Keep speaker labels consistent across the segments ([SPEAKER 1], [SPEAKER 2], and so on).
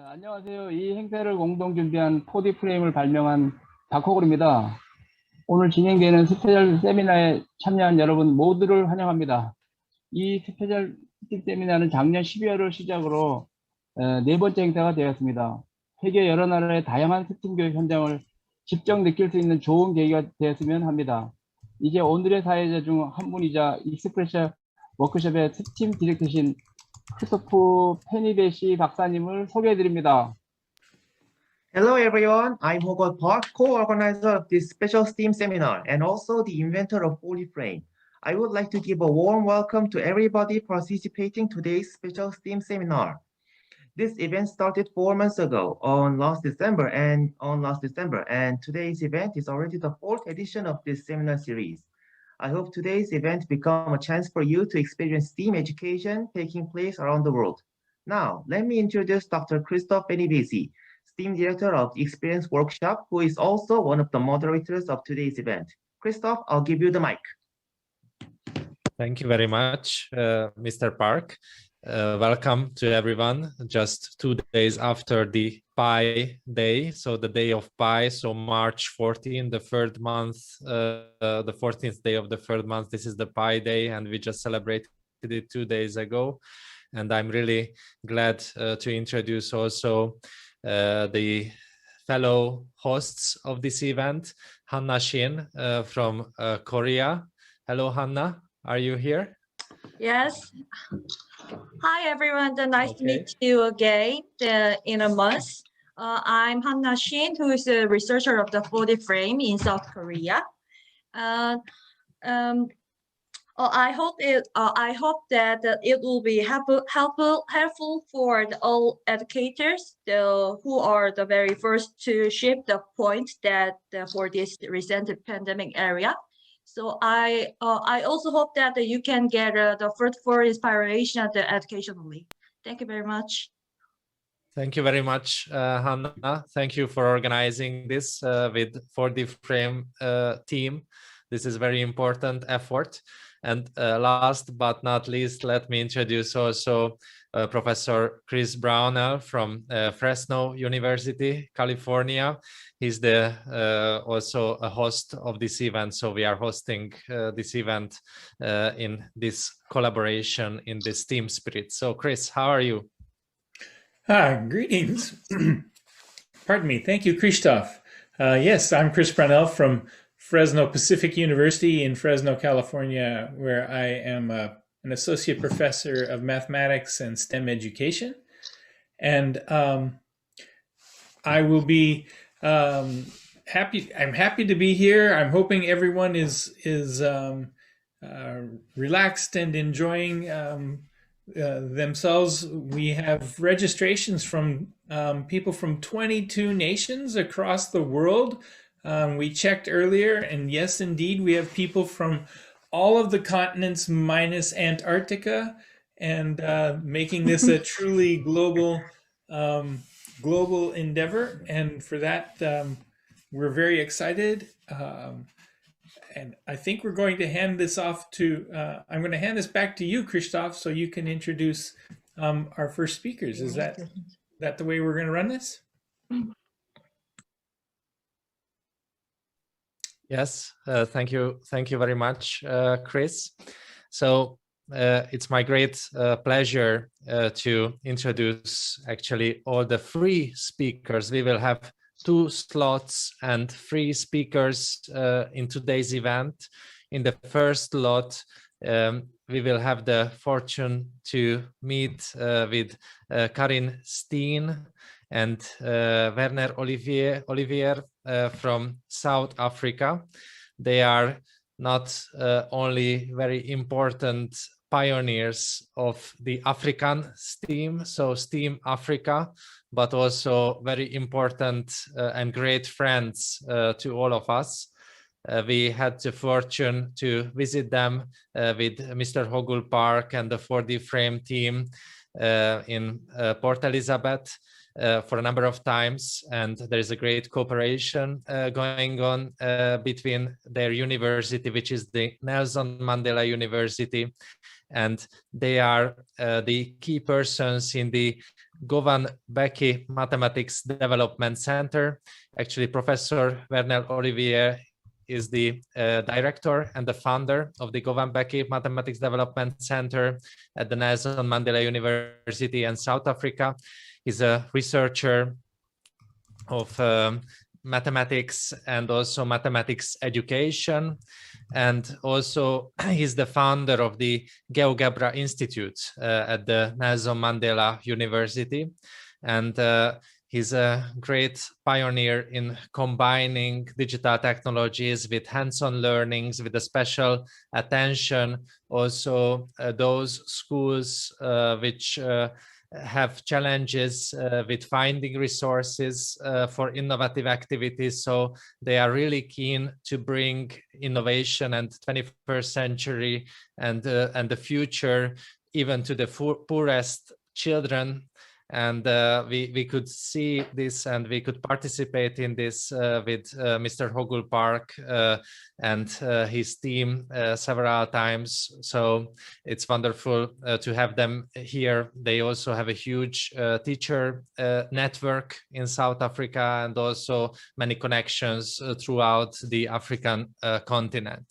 [SPEAKER 1] 안녕하세요. 이 행사를 공동 준비한 4D 프레임을 발명한 박호걸입니다. 오늘 진행되는 스페셜 세미나에 참여한 여러분 모두를 환영합니다. 이 스페셜 세미나는 작년 12월을 시작으로 네 번째 행사가 되었습니다. 세계 여러 나라의 다양한 스팀 교육 현장을 직접 느낄 수 있는 좋은 계기가 되었으면 합니다. 이제 오늘의 사회자 중 한 분이자 익스프레셔 워크숍의 스팀 디렉터신 크리스토프 페니베시 박사님을 소개해드립니다.
[SPEAKER 2] Hello everyone, I'm Hogol Park, co-organizer of this special STEAM seminar and also the inventor of PolyFrame. I would like to give a warm welcome to everybody participating today's special STEAM seminar. This event started 4 months ago on last December, and today's event is already the 4th edition of this seminar series. I hope today's event become a chance for you to experience STEAM education taking place around the world. Now, let me introduce Dr. Christophe Benibesi, STEAM Director of the Experience Workshop, who is also one of the moderators of today's event. Christophe, I'll give you the mic.
[SPEAKER 3] Thank you very much, Mr. Park. Welcome to everyone. Just 2 days after the Pi Day, so the day of Pi, so March 14, the third month, the 14th day of the third month. This is the Pi Day, and we just celebrated it 2 days ago. And I'm really glad to introduce also the fellow hosts of this event, Hanna Shin from Korea. Hello, Hanna. Are you here?
[SPEAKER 4] Yes. Hi, everyone. Nice to meet you again in a month. I'm Hanna Shin, who is a researcher of the 4D frame in South Korea. I hope that it will be helpful for all educators who are the very first to shape the point that for this recent pandemic area. So I also hope that you can get the fruitful inspiration educationally. Thank you very much.
[SPEAKER 3] Thank you very much, Hanna. Thank you for organizing this with 4D Frame team. This is very important effort. And last but not least, let me introduce also Professor Chris Browner from Fresno University, California. He's also a host of this event. So we are hosting this event in this collaboration, in this team spirit. So Chris, how are you?
[SPEAKER 5] Greetings. Pardon me. Thank you, Christophe. Yes, I'm Chris Brownell from Fresno Pacific University in Fresno, California, where I am an associate professor of mathematics and STEM education. And I will be happy. I'm happy to be here. I'm hoping everyone is relaxed and enjoying themselves. We have registrations from people from 22 nations across the world. We checked earlier, and yes, indeed, we have people from all of the continents minus Antarctica, and making this a truly global endeavor. And for that, we're very excited. And I think we're going to hand this off to, I'm going to hand this back to you, Christophe, so you can introduce our first speakers. Is that the way we're going to run this?
[SPEAKER 3] Yes, thank you very much, Chris. So it's my great pleasure to introduce actually all the 3 speakers. We will have 2 slots and 3 speakers in today's event. In the first lot, we will have the fortune to meet with Carine Steyn and Werner Olivier from South Africa. They are not only very important pioneers of the African STEAM, so STEAM Africa, but also very important and great friends to all of us. We had the fortune to visit them with Mr. Hogul Park and the 4D Frame team in Port Elizabeth for a number of times, and there is a great cooperation going on between their university, which is the Nelson Mandela University, and they are the key persons in the Govan Becky Mathematics Development Center. Actually, Professor Werner Olivier is the director and the founder of the Govan Becky Mathematics Development Center at the Nelson Mandela University in South Africa. He's a researcher of mathematics and also mathematics education. And also he's the founder of the GeoGebra Institute at the Nelson Mandela University. And he's a great pioneer in combining digital technologies with hands-on learnings, with a special attention. Also those schools which have challenges with finding resources for innovative activities. So they are really keen to bring innovation and 21st century and the future even to the poorest children. And we could see this and we could participate in this with Mr. Hogul Park and his team several times. So it's wonderful to have them here. They also have a huge teacher network in South Africa and also many connections throughout the African continent.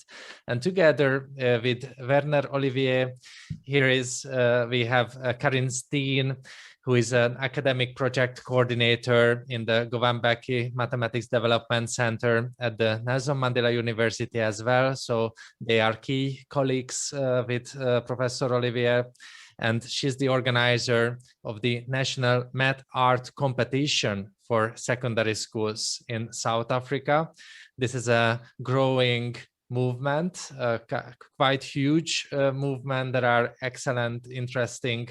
[SPEAKER 3] And together with Werner Olivier, here is we have Carine Steyn, who is an academic project coordinator in the Govan Becky Mathematics Development Center at the Nelson Mandela University as well. So they are key colleagues with Professor Olivier. And she's the organizer of the National Math Art Competition for secondary schools in South Africa. This is a growing movement, quite huge movement. There are excellent, interesting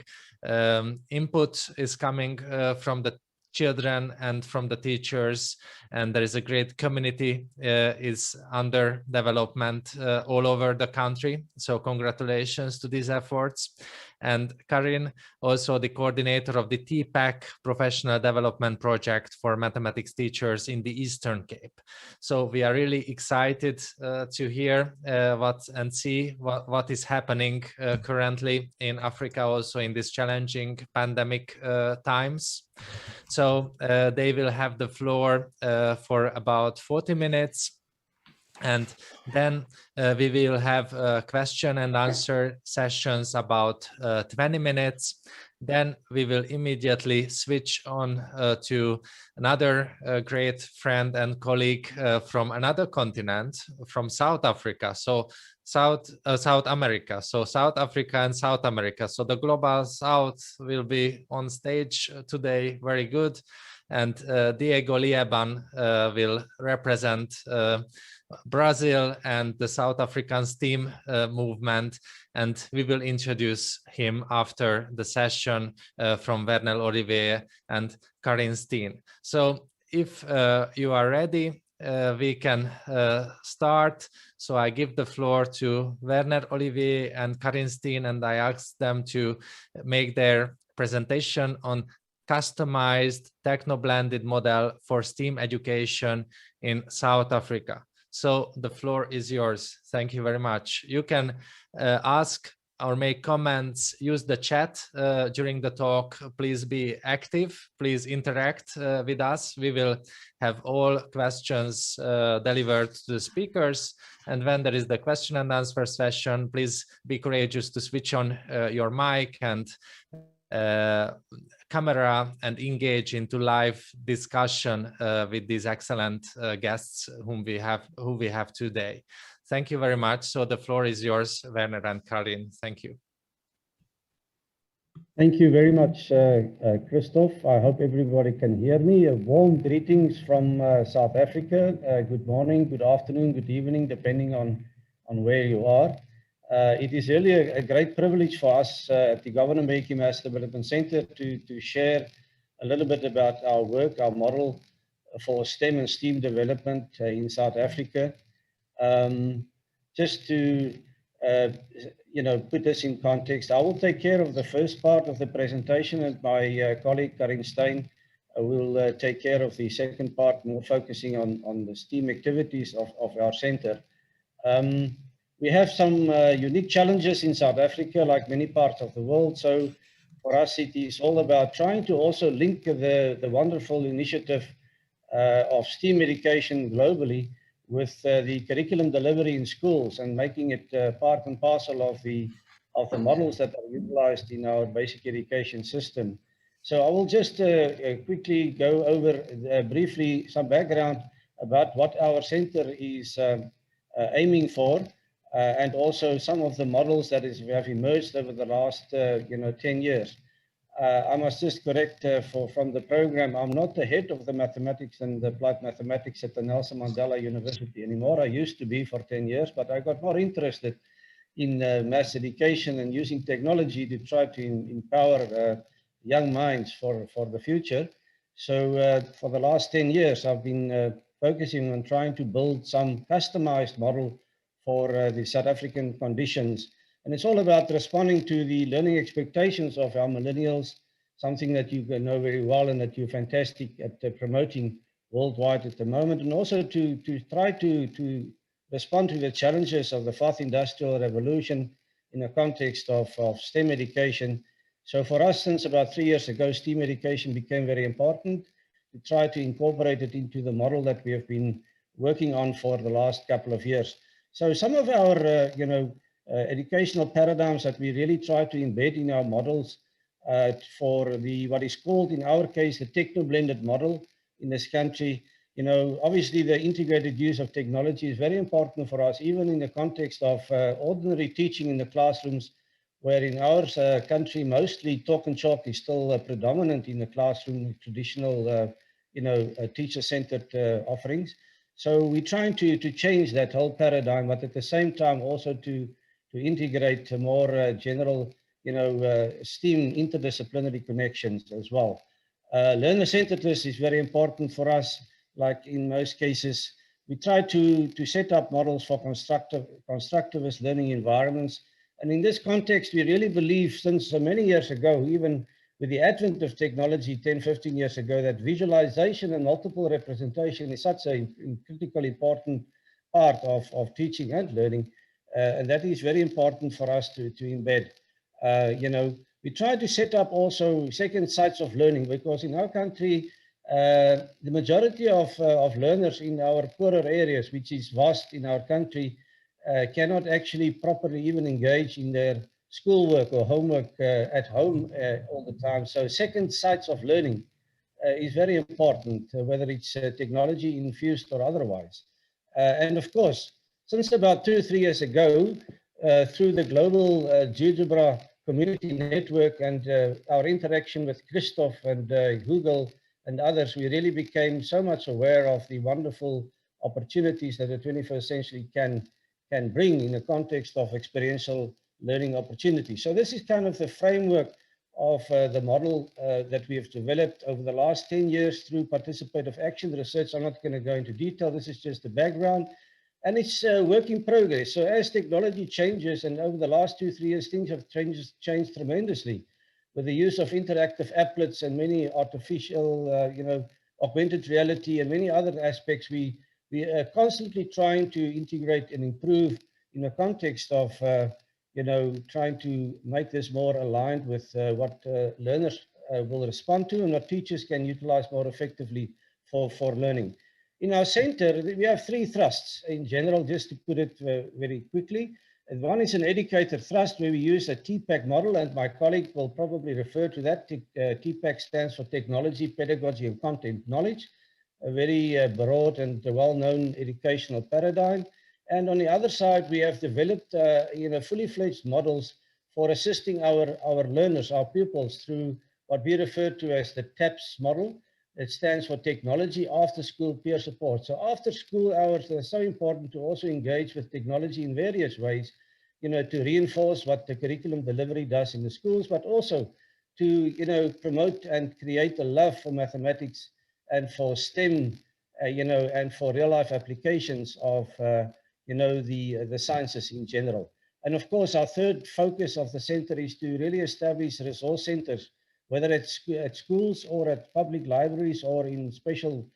[SPEAKER 3] input is coming from the children and from the teachers, and there is a great community is under development all over the country. So congratulations to these efforts. And Carine, also the coordinator of the TPAC Professional Development Project for mathematics teachers in the Eastern Cape. So we are really excited to hear and see what is happening currently in Africa, also in these challenging pandemic times. So they will have the floor for about 40 minutes. And then we will have question and answer sessions about 20 minutes. Then we will immediately switch on to another great friend and colleague from another continent, from South Africa. So South America. So South Africa and South America. So the Global South will be on stage today. Very good. And Diego Lieban will represent Brazil and the South African STEAM movement, and we will introduce him after the session from Werner Olivier and Carine Steyn. So if you are ready, we can start. So I give the floor to Werner Olivier and Carine Steyn, and I ask them to make their presentation on customized techno-blended model for STEAM education in South Africa. So the floor is yours. Thank you very much. You can ask or make comments, use the chat during the talk. Please be active, please interact with us. We will have all questions delivered to the speakers. And when there is the question and answer session, please be courageous to switch on your mic and camera and engage into live discussion with these excellent guests who we have today. Thank you very much. So the floor is yours, Werner and Carine. Thank you.
[SPEAKER 6] Thank you very much, Christoph. I hope everybody can hear me. Warm greetings from South Africa. Good morning, good afternoon, good evening, depending on where you are. It is really a great privilege for us at the Govan Becky Maths Development Center to share a little bit about our work, our model for STEM and STEAM development in South Africa. Just to put this in context, I will take care of the first part of the presentation, and my colleague Carine Steyn will take care of the second part, more focusing on the STEAM activities of our center. We have some unique challenges in South Africa, like many parts of the world. So for us, it is all about trying to also link the wonderful initiative of STEAM education globally with the curriculum delivery in schools and making it part and parcel of the models that are utilized in our basic education system. So I will just quickly go over briefly some background about what our center is aiming for, and also some of the models that have emerged over the last 10 years. I must just correct from the program, I'm not the head of the mathematics and the applied mathematics at the Nelson Mandela University anymore. I used to be for 10 years, but I got more interested in mass education and using technology to try to empower young minds for the future. So for the last 10 years, I've been focusing on trying to build some customized model for the South African conditions. And it's all about responding to the learning expectations of our millennials, something that you know very well and that you're fantastic at promoting worldwide at the moment, and also to try to respond to the challenges of the fourth industrial revolution in the context of STEM education. So for us, since about 3 years ago, STEM education became very important to try to incorporate it into the model that we have been working on for the last couple of years. So some of our, educational paradigms that we really try to embed in our models for what is called, in our case, the techno-blended model in this country. Obviously the integrated use of technology is very important for us, even in the context of ordinary teaching in the classrooms, where in our country, mostly talk and chalk is still predominant in the classroom, traditional, teacher-centered offerings. So we're trying to change that whole paradigm, but at the same time also to integrate more general, STEAM interdisciplinary connections as well. Learner-centeredness is very important for us. Like in most cases, we try to set up models for constructivist learning environments. And in this context, we really believe, since many years ago, even with the advent of technology 10, 15 years ago, that visualization and multiple representation is such a critically important part of teaching and learning. And that is very important for us to embed. We try to set up also second sites of learning, because in our country, the majority of learners in our poorer areas, which is vast in our country, cannot actually properly even engage in their schoolwork or homework at home all the time. So second sites of learning is very important, whether it's technology infused or otherwise. And of course, since about 2 or 3 years ago, through the global GeoGebra community network and our interaction with Christoph and Google and others, we really became so much aware of the wonderful opportunities that the 21st century can bring in the context of experiential learning opportunities. So this is kind of the framework of the model that we have developed over the last 10 years through participative action research. I'm not going to go into detail. This is just the background. And it's a work in progress. So as technology changes, and over the last 2 or 3 years, things have changed tremendously with the use of interactive applets and many artificial, augmented reality and many other aspects. We are constantly trying to integrate and improve in the context of, trying to make this more aligned with what learners will respond to and what teachers can utilize more effectively for learning. In our center, we have 3 thrusts in general, just to put it very quickly. And one is an educator thrust, where we use a TPAC model, and my colleague will probably refer to that. TPAC stands for Technology, Pedagogy, and Content Knowledge, a very broad and well-known educational paradigm. And on the other side, we have developed fully fledged models for assisting our learners, our pupils, through what we refer to as the TAPS model. It stands for Technology After School Peer Support. So after school hours, are so important to also engage with technology in various ways, to reinforce what the curriculum delivery does in the schools, but also to, promote and create a love for mathematics and for STEM, and for real life applications of, the sciences in general. And of course, our third focus of the center is to really establish resource centers, whether it's at schools or at public libraries or in special,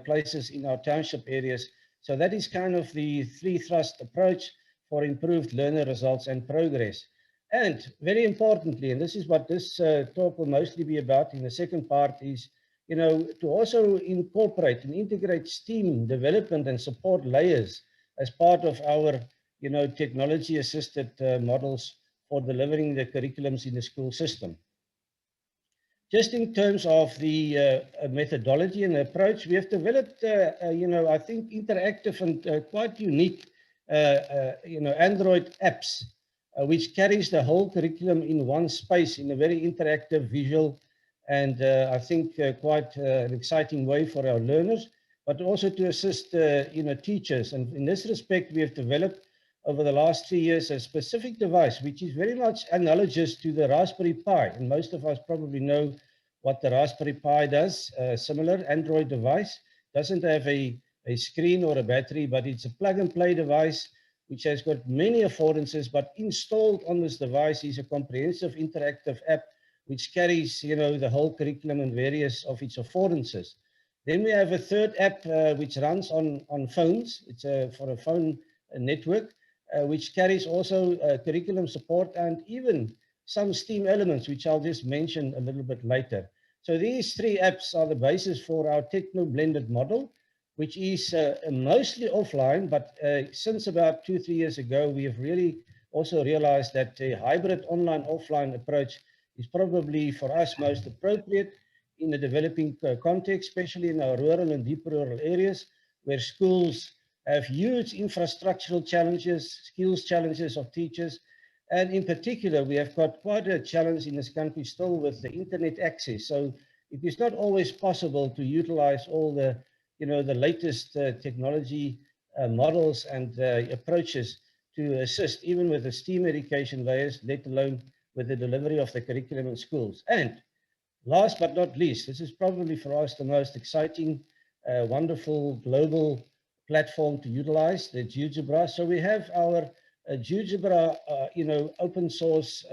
[SPEAKER 6] places in our township areas. So that is kind of the 3 thrust approach for improved learner results and progress. And very importantly, and this is what this talk will mostly be about in the second part, is to also incorporate and integrate STEAM development and support layers as part of our technology-assisted models for delivering the curriculums in the school system. Just in terms of the methodology and approach, we have developed, I think, interactive and quite unique, Android apps, which carries the whole curriculum in one space in a very interactive, visual, and I think quite an exciting way for our learners, but also to assist, teachers. And in this respect, we have developed over the last 3 years a specific device, which is very much analogous to the Raspberry Pi. And most of us probably know what the Raspberry Pi does. A similar Android device doesn't have a screen or a battery, but it's a plug-and-play device which has got many affordances, but installed on this device is a comprehensive interactive app which carries, the whole curriculum and various of its affordances. Then we have a third app which runs on phones. It's for a phone network, which carries also curriculum support and even some STEAM elements, which I'll just mention a little bit later. So these 3 apps are the basis for our techno-blended model, which is mostly offline, but since about 2-3 years ago, we have really also realized that a hybrid online-offline approach is probably for us most appropriate in the developing context, especially in our rural and deep rural areas, where schools have huge infrastructural challenges, skills challenges of teachers, and in particular, we have got quite a challenge in this country still with the internet access. So it is not always possible to utilize all the the latest technology models and approaches to assist even with the STEAM education layers, let alone with the delivery of the curriculum in schools. And last but not least, this is probably for us the most exciting, wonderful global platform to utilize, the GeoGebra. So we have our GeoGebra, open source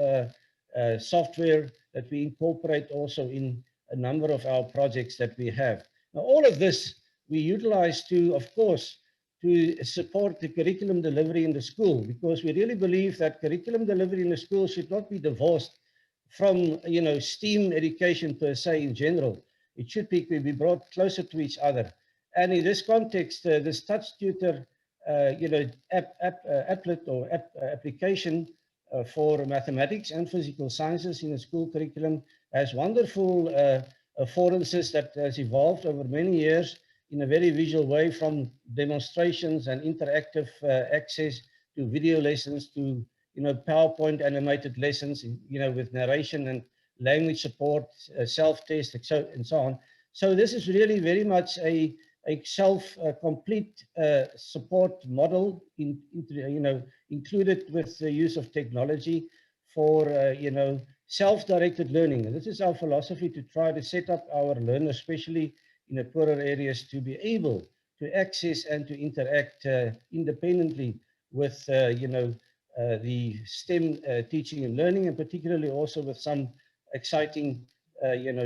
[SPEAKER 6] software that we incorporate also in a number of our projects that we have. Now, all of this we utilize to, of course, to support the curriculum delivery in the school, because we really believe that curriculum delivery in the school should not be divorced from, STEAM education per se in general. It should be brought closer to each other. And in this context, this touch tutor, applet or application for mathematics and physical sciences in the school curriculum has wonderful affordances that has evolved over many years in a very visual way, from demonstrations and interactive access to video lessons to, PowerPoint animated lessons, with narration and language support, self-test, and so on. So this is really very much a self-complete support model, included with the use of technology for, self-directed learning. And this is our philosophy, to try to set up our learners, especially in the poorer areas, to be able to access and to interact independently with, the STEM teaching and learning, and particularly also with some exciting,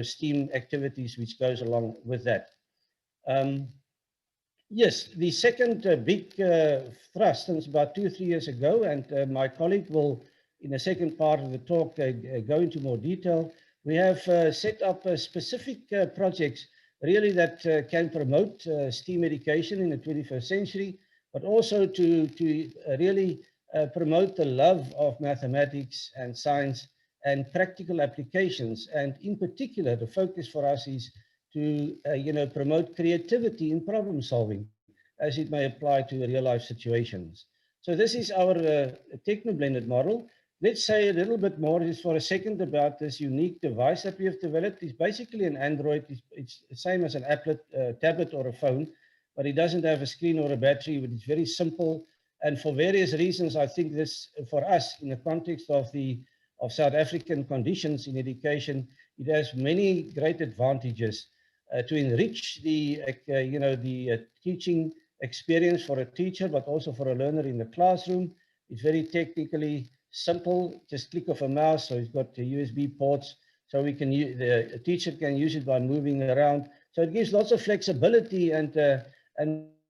[SPEAKER 6] STEAM activities which goes along with that. Yes, the second big thrust, since about 2-3 years ago, and my colleague will, in the second part of the talk, go into more detail. We have set up specific projects really that can promote STEAM education in the 21st century, but also to really promote the love of mathematics and science and practical applications. And in particular, the focus for us is to promote creativity in problem solving as it may apply to real life situations. So this is our techno-blended model. Let's say a little bit more just for a second about this unique device that we have developed. It's basically an Android. It's the same as an applet, tablet or a phone, but it doesn't have a screen or a battery, but it's very simple. And for various reasons, I think this, for us, in the context of South African conditions in education, it has many great advantages to enrich the, teaching experience for a teacher, but also for a learner in the classroom. It's very technically simple, just click of a mouse. So it's got the USB ports, so we can the teacher can use it by moving around. So it gives lots of flexibility and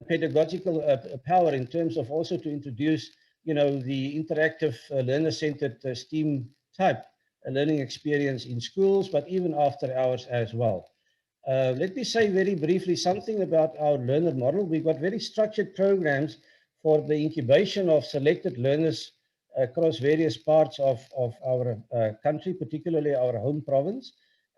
[SPEAKER 6] pedagogical power in terms of also to introduce the interactive learner-centered STEAM type learning experience in schools, but even after hours as well. Let me say very briefly something about our learner model. We've got very structured programs for the incubation of selected learners across various parts of our country, particularly our home province.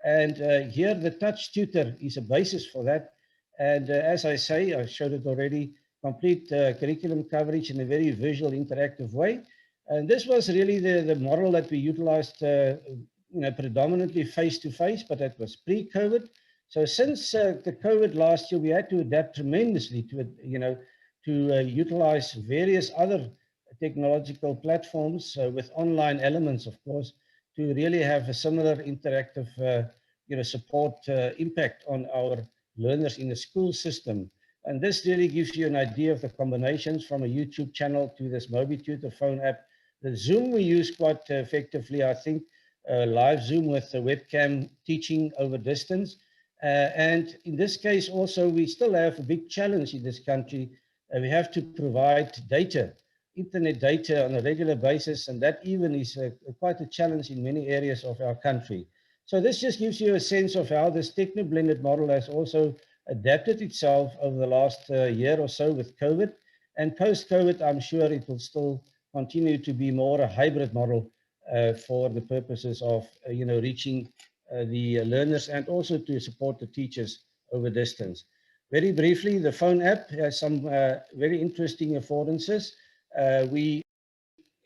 [SPEAKER 6] And here the Touch Tutor is a basis for that. And as I say, I showed it already, complete curriculum coverage in a very visual, interactive way. And this was really the model that we utilized, predominantly face-to-face, but that was pre-COVID. So since the COVID last year, we had to adapt tremendously to utilize various other technological platforms with online elements, of course, to really have a similar interactive, support impact on our learners in the school system. And this really gives you an idea of the combinations from a YouTube channel to this MobiTutor phone app. The Zoom we use quite effectively, I think, live Zoom with the webcam teaching over distance. And in this case also, we still have a big challenge in this country. We have to provide data, internet data on a regular basis, and that even is quite a challenge in many areas of our country. So this just gives you a sense of how this techno-blended model has also adapted itself over the last year or so with COVID. And post-COVID, I'm sure it will still continue to be more a hybrid model for the purposes of reaching the learners and also to support the teachers over distance. Very briefly, the phone app has some very interesting affordances. We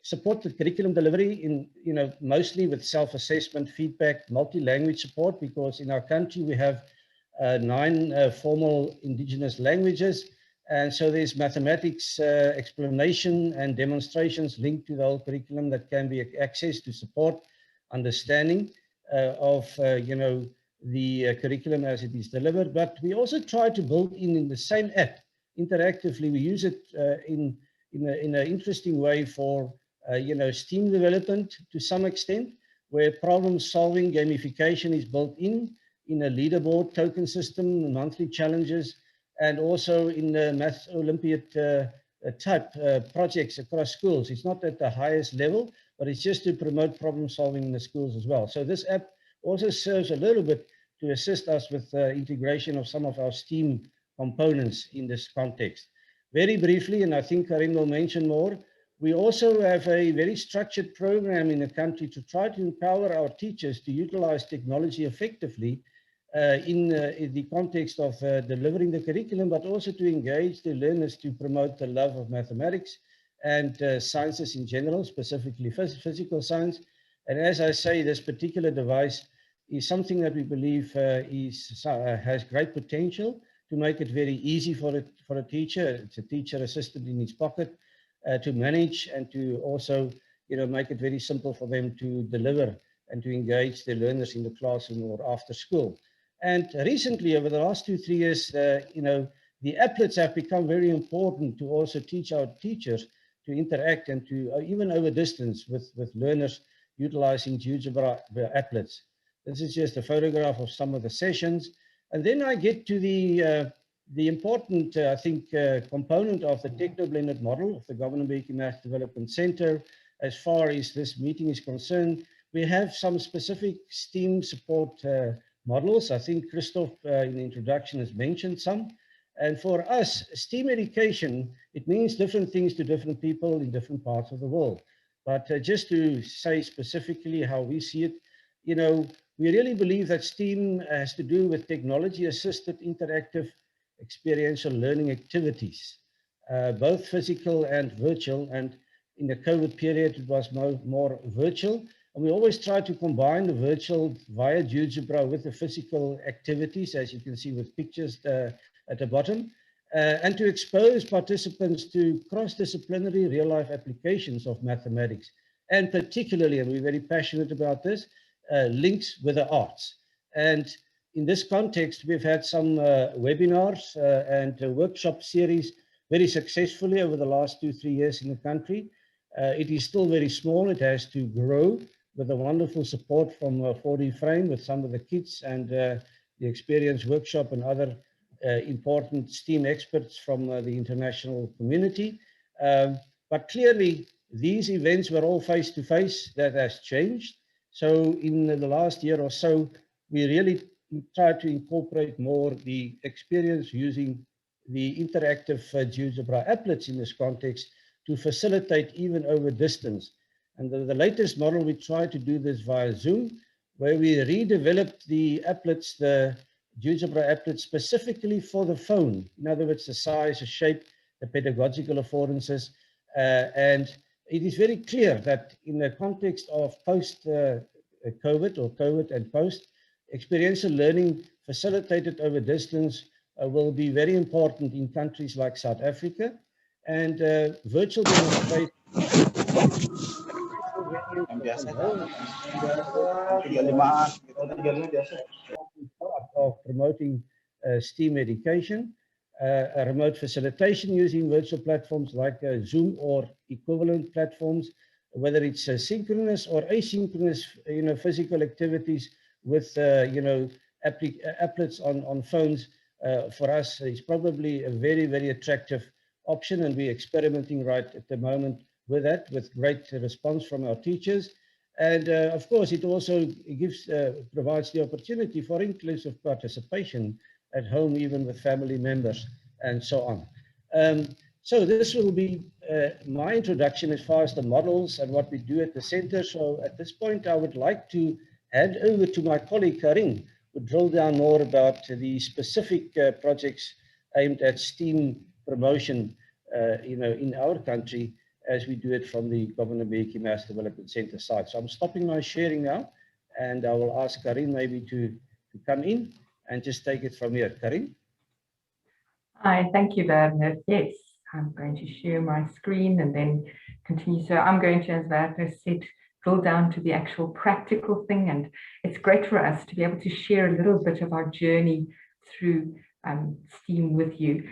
[SPEAKER 6] support the curriculum delivery in, mostly with self-assessment, feedback, multi-language support, because in our country we have 9 formal indigenous languages. And so there's mathematics explanation and demonstrations linked to the whole curriculum that can be accessed to support understanding of, the curriculum as it is delivered. But we also try to build in the same app interactively. We use it in an interesting way for, STEAM development to some extent, where problem solving gamification is built in a leaderboard token system, monthly challenges, and also in the Maths Olympiad type projects across schools. It's not at the highest level, but it's just to promote problem solving in the schools as well. So this app also serves a little bit to assist us with integration of some of our STEAM components in this context. Very briefly, and I think Carine will mention more, we also have a very structured program in the country to try to empower our teachers to utilize technology effectively in the context of delivering the curriculum, but also to engage the learners to promote the love of mathematics and sciences in general, specifically physical science. And as I say, this particular device is something that we believe has great potential to make it very easy for a teacher. It's a teacher assistant in his pocket to manage and to also make it very simple for them to deliver and to engage the learners in the classroom or after school. And recently, over the last 2-3 years, the applets have become very important to also teach our teachers to interact and to even over distance with learners utilizing GeoGebra applets. This is just a photograph of some of the sessions. And then I get to the important, I think, component of the techno-blended model of the Governor-Mbeki Math Development Center. As far as this meeting is concerned, we have some specific STEAM support models. I think Christoph in the introduction has mentioned some. And for us, STEAM education, it means different things to different people in different parts of the world. But just to say specifically how we see it, we really believe that STEAM has to do with technology-assisted interactive experiential learning activities, both physical and virtual. And in the COVID period, it was more virtual. And we always try to combine the virtual via GeoGebra with the physical activities, as you can see with pictures at the bottom, and to expose participants to cross-disciplinary real-life applications of mathematics, and particularly, and we're very passionate about this, links with the arts. And in this context, we've had some webinars and workshop series very successfully over the last 2-3 years in the country. It is still very small. It has to grow with the wonderful support from 4D Frame with some of the kits and the Experience Workshop and other important STEAM experts from the international community. But clearly, these events were all face-to-face. That has changed. So in the last year or so, we really try to incorporate more the experience using the interactive GeoGebra applets in this context to facilitate even over distance. And the latest model, we try to do this via Zoom, where we redeveloped the applets, the GeoGebra applets specifically for the phone. In other words, the size, the shape, the pedagogical affordances. And it is very clear that in the context of post-COVID or COVID and post, experiential learning facilitated over distance will be very important in countries like South Africa, and virtual demonstration of promoting STEAM education, remote facilitation using virtual platforms like Zoom or equivalent platforms, whether it's synchronous or asynchronous, physical activities with, applets on phones. For us, is probably a very, very attractive option, and we're experimenting right at the moment with that, with great response from our teachers. And of course, it also provides the opportunity for inclusive participation at home, even with family members and so on. So this will be my introduction as far as the models and what we do at the center. So at this point, I would like to hand over to my colleague Carine, who drill down more about the specific projects aimed at STEAM promotion, in our country, as we do it from the Governor Mbeki Mass Development Center side. So I'm stopping my sharing now, and I will ask Carine maybe to come in and just take it from here. Carine?
[SPEAKER 7] Hi, thank you, Werner. Yes, I'm going to share my screen and then continue. So I'm going to, as Werner said, drill down to the actual practical thing. And it's great for us to be able to share a little bit of our journey through STEAM with you.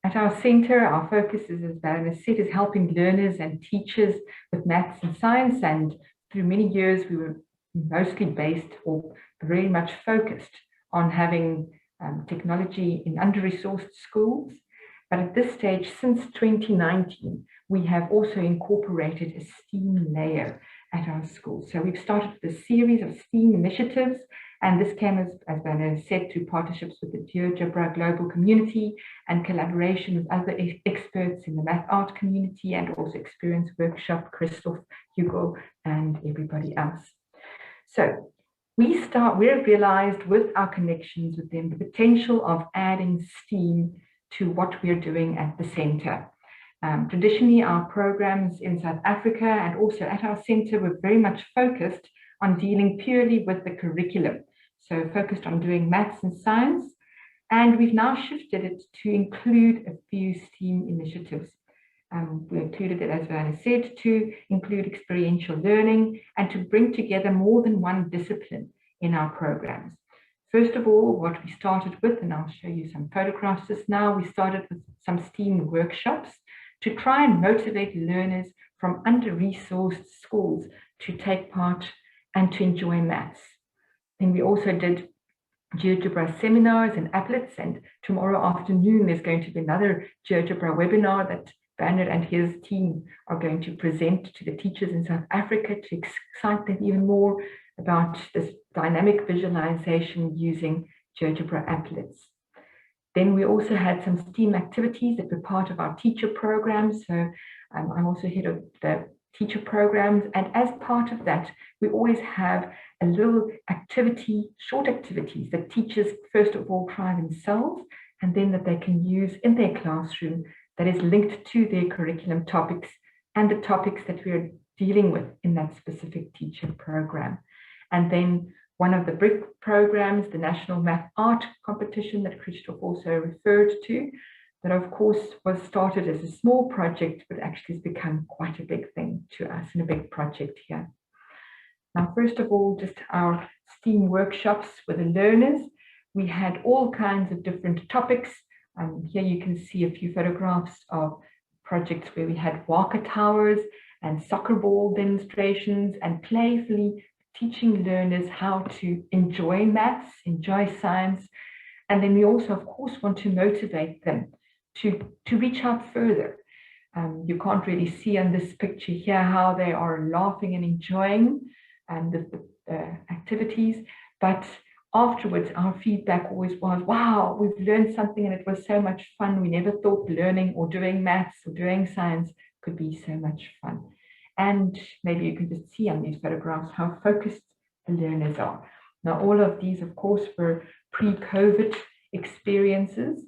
[SPEAKER 7] At our center, our focus is, as Werner said, is helping learners and teachers with maths and science. And through many years, we were mostly based or very much focused on having technology in under-resourced schools. But at this stage, since 2019, we have also incorporated a STEAM layer at our school. So we've started with a series of STEAM initiatives, and this came, as Werner said, through partnerships with the GeoGebra global community and collaboration with other experts in the math art community, and also experience workshop, Christoph, Hugo, and everybody else. So we've realized with our connections with them the potential of adding STEAM to what we're doing at the center. Traditionally, our programs in South Africa and also at our center were very much focused on dealing purely with the curriculum. So focused on doing maths and science. And we've now shifted it to include a few STEAM initiatives. We included it, as Werner said, to include experiential learning and to bring together more than one discipline in our programs. First of all, what we started with, and I'll show you some photographs just now, we started with some STEAM workshops to try and motivate learners from under-resourced schools to take part and to enjoy maths. Then we also did GeoGebra seminars and applets, and tomorrow afternoon there's going to be another GeoGebra webinar that Werner and his team are going to present to the teachers in South Africa to excite them even more about this dynamic visualization using GeoGebra applets. Then we also had some STEAM activities that were part of our teacher programs. So I'm also head of the teacher programs, and as part of that, we always have a little activity, short activities that teachers first of all try themselves, and then that they can use in their classroom that is linked to their curriculum topics and the topics that we're dealing with in that specific teacher program. And then one of the BRIC programs, the National Math Art Competition that Christoph also referred to, that of course was started as a small project, but actually has become quite a big thing to us and a big project here. Now, first of all, just our STEAM workshops with the learners. We had all kinds of different topics. Here you can see a few photographs of projects where we had Waka towers and soccer ball demonstrations and playfully teaching learners how to enjoy maths, enjoy science. And then we also, of course, want to motivate them to reach out further. You can't really see on this picture here how they are laughing and enjoying the activities, but afterwards our feedback always was, wow, we've learned something and it was so much fun. We never thought learning or doing maths or doing science could be so much fun. And maybe you can just see on these photographs how focused the learners are. Now, all of these, of course, were pre-COVID experiences.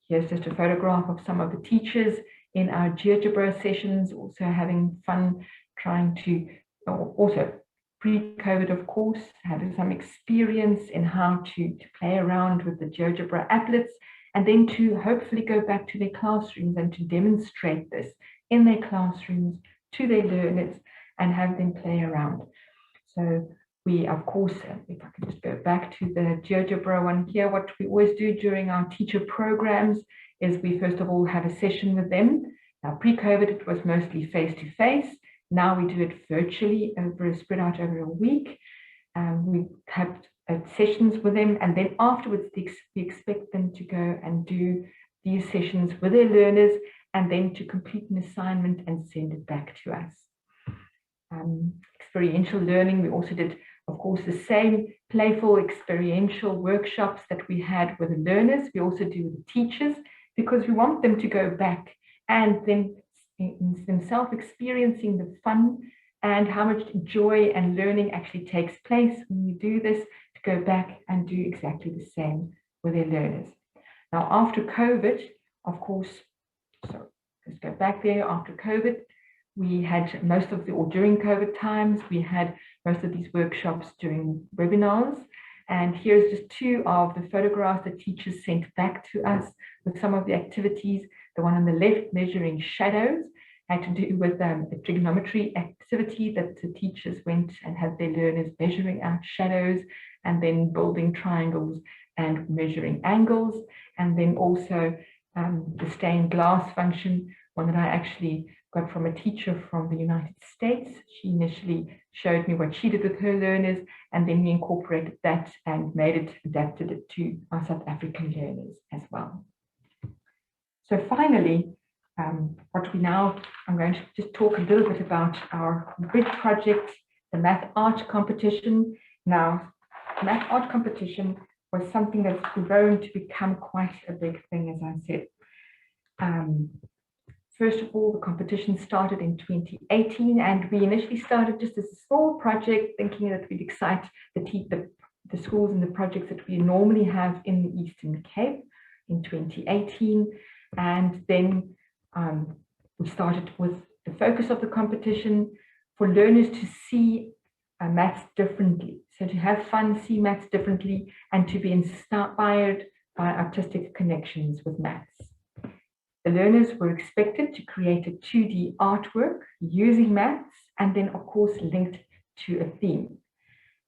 [SPEAKER 7] Here's just a photograph of some of the teachers in our GeoGebra sessions, also having fun, trying to, also pre-COVID, of course, having some experience in how to play around with the GeoGebra applets, and then to hopefully go back to their classrooms and to demonstrate this in their classrooms to their learners and have them play around. So we, of course, if I can just go back to the GeoGebra one here, what we always do during our teacher programs is we first of all have a session with them. Now, pre-COVID, it was mostly face-to-face. Now we do it virtually, spread out over a week. We have sessions with them, and then afterwards we expect them to go and do these sessions with their learners and then to complete an assignment and send it back to us. Experiential learning, we also did, of course, the same playful experiential workshops that we had with the learners. We also do with the teachers, because we want them to go back and then themselves experiencing the fun and how much joy and learning actually takes place when you do this, to go back and do exactly the same with their learners. Now, after COVID, of course, so let's go back there. After COVID, we had most of the, or during COVID times, we had most of these workshops during webinars. And here's just two of the photographs that teachers sent back to us with some of the activities. The one on the left, measuring shadows, had to do with a trigonometry activity that the teachers went and had their learners measuring out shadows and then building triangles and measuring angles. And then also the stained glass function, one that I actually got from a teacher from the United States. She initially showed me what she did with her learners, and then we incorporated that and made it, adapted it to our South African learners as well. So finally, what we now, I'm going to just talk a little bit about our big project, the Math Art Competition. Now, Math Art Competition was something that's grown to become quite a big thing, as I said. First of all, the competition started in 2018, and we initially started just as a small project, thinking that we'd excite the schools and the projects that we normally have in the Eastern Cape in 2018. And then we started with the focus of the competition for learners to see maths differently. So to have fun, see maths differently, and to be inspired by artistic connections with maths. The learners were expected to create a 2D artwork using maths, and then of course linked to a theme.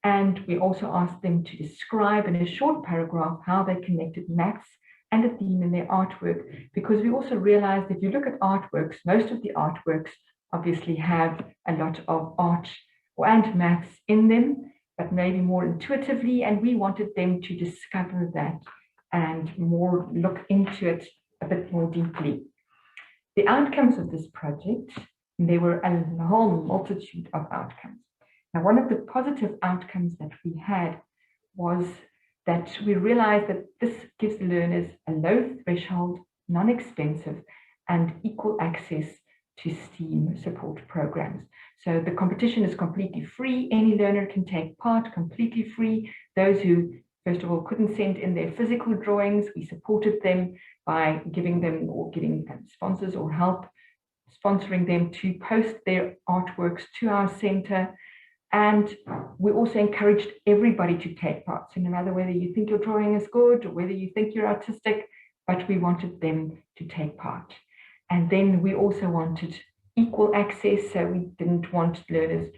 [SPEAKER 7] And we also asked them to describe in a short paragraph how they connected maths and a theme in their artwork, because we also realized if you look at artworks, most of the artworks obviously have a lot of art and maths in them, but maybe more intuitively, and we wanted them to discover that and more look into it a bit more deeply. The outcomes of this project, there were a whole multitude of outcomes. Now, one of the positive outcomes that we had was that we realized that this gives learners a low threshold, non-expensive, and equal access to STEAM support programs. So the competition is completely free. Any learner can take part, completely free. Those who, first of all, couldn't send in their physical drawings, we supported them by giving them or getting sponsors or help sponsoring them to post their artworks to our center. And we also encouraged everybody to take part. So no matter whether you think your drawing is good or whether you think you're artistic, but we wanted them to take part. And then we also wanted equal access. So we didn't want learners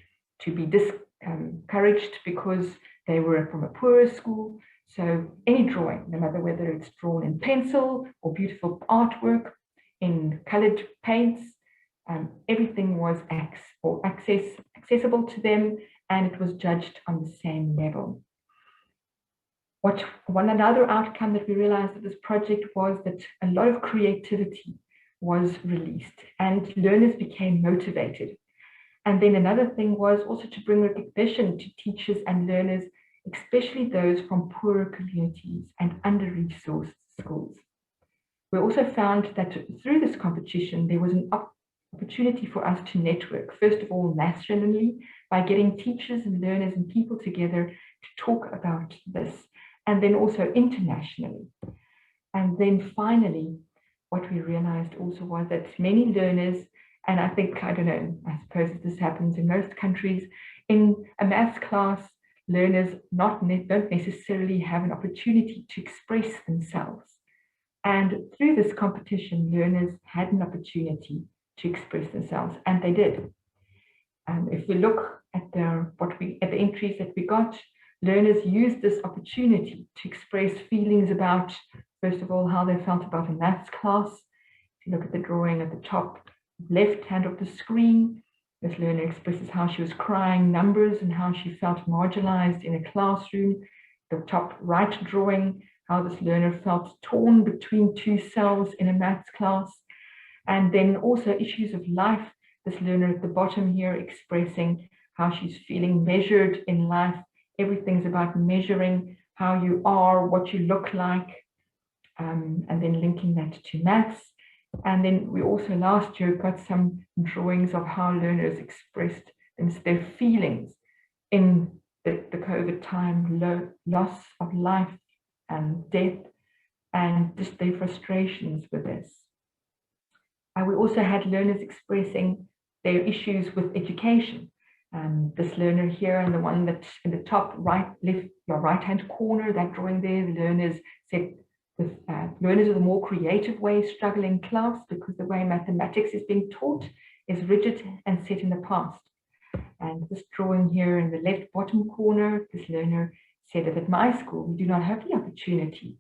[SPEAKER 7] to be discouraged because they were from a poorer school. So any drawing, no matter whether it's drawn in pencil or beautiful artwork in colored paints, everything was accessible to them, and it was judged on the same level. One another outcome that we realized of this project was that a lot of creativity was released and learners became motivated. And then another thing was also to bring recognition to teachers and learners, especially those from poorer communities and under-resourced schools. We also found that through this competition, there was an opportunity for us to network, first of all, nationally, by getting teachers and learners and people together to talk about this, and then also internationally. And then finally, what we realized also was that many learners, and I think, I don't know, I suppose this happens in most countries, in a maths class, learners don't necessarily have an opportunity to express themselves. And through this competition, learners had an opportunity to express themselves, and they did. If we look at the entries that we got, learners used this opportunity to express feelings about, first of all, how they felt about a maths class. If you look at the drawing at the top left hand of the screen, this learner expresses how she was crying numbers and how she felt marginalized in a classroom. The top right drawing, how this learner felt torn between two cells in a maths class. And then also issues of life, this learner at the bottom here expressing how she's feeling measured in life. Everything's about measuring how you are, what you look like, and then linking that to maths. And then we also last year got some drawings of how learners expressed their feelings in the COVID time, loss of life and death, and just their frustrations with this. We also had learners expressing their issues with education. This learner here and the one that's in the top right-hand corner, that drawing there, the learners said learners with a more creative way struggle in class because the way mathematics is being taught is rigid and set in the past. And this drawing here in the left bottom corner, this learner said that at my school, we do not have the opportunity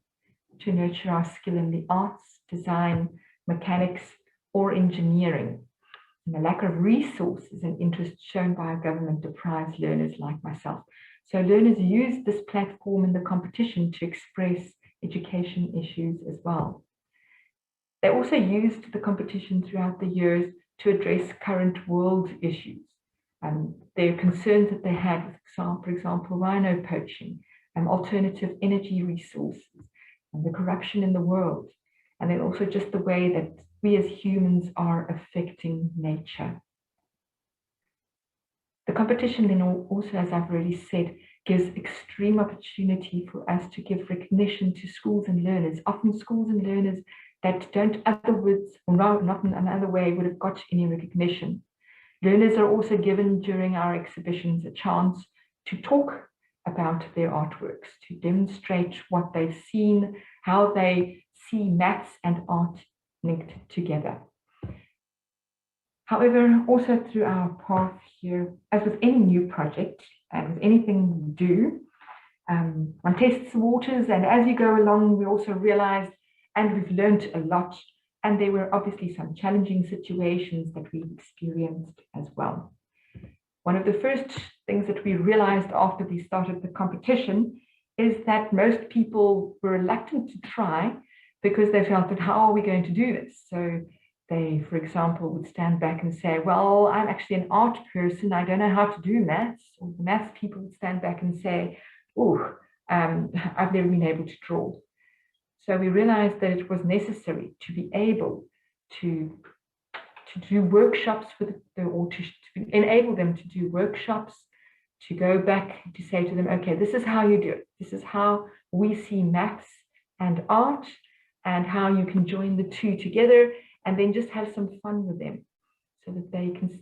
[SPEAKER 7] to nurture our skill in the arts, design, mechanics, or engineering. And the lack of resources and interest shown by our government deprives learners like myself. So learners used this platform in the competition to express education issues as well. They also used the competition throughout the years to address current world issues. Their concerns that they had with, for example, rhino poaching, alternative energy resources, and the corruption in the world, and then also just the way that we as humans are affecting nature. The competition then also, as I've already said, gives extreme opportunity for us to give recognition to schools and learners, often schools and learners that don't otherwise, or not in another way, would have got any recognition. Learners are also given during our exhibitions a chance to talk about their artworks, to demonstrate what they've seen, how they see maths and art linked together. However, also through our path here, as with any new project and with anything we do, one tests the waters, and as you go along, we also realized, and we've learned a lot, and there were obviously some challenging situations that we experienced as well. One of the first things that we realized after we started the competition is that most people were reluctant to try because they felt that how are we going to do this? So they, for example, would stand back and say, well, I'm actually an art person, I don't know how to do maths. Or the maths people would stand back and say, oh, I've never been able to draw. So we realized that it was necessary to be able to do workshops or to enable them to do workshops, to go back to say to them, okay, this is how you do it. This is how we see maths and art, and how you can join the two together, and then just have some fun with them so that they can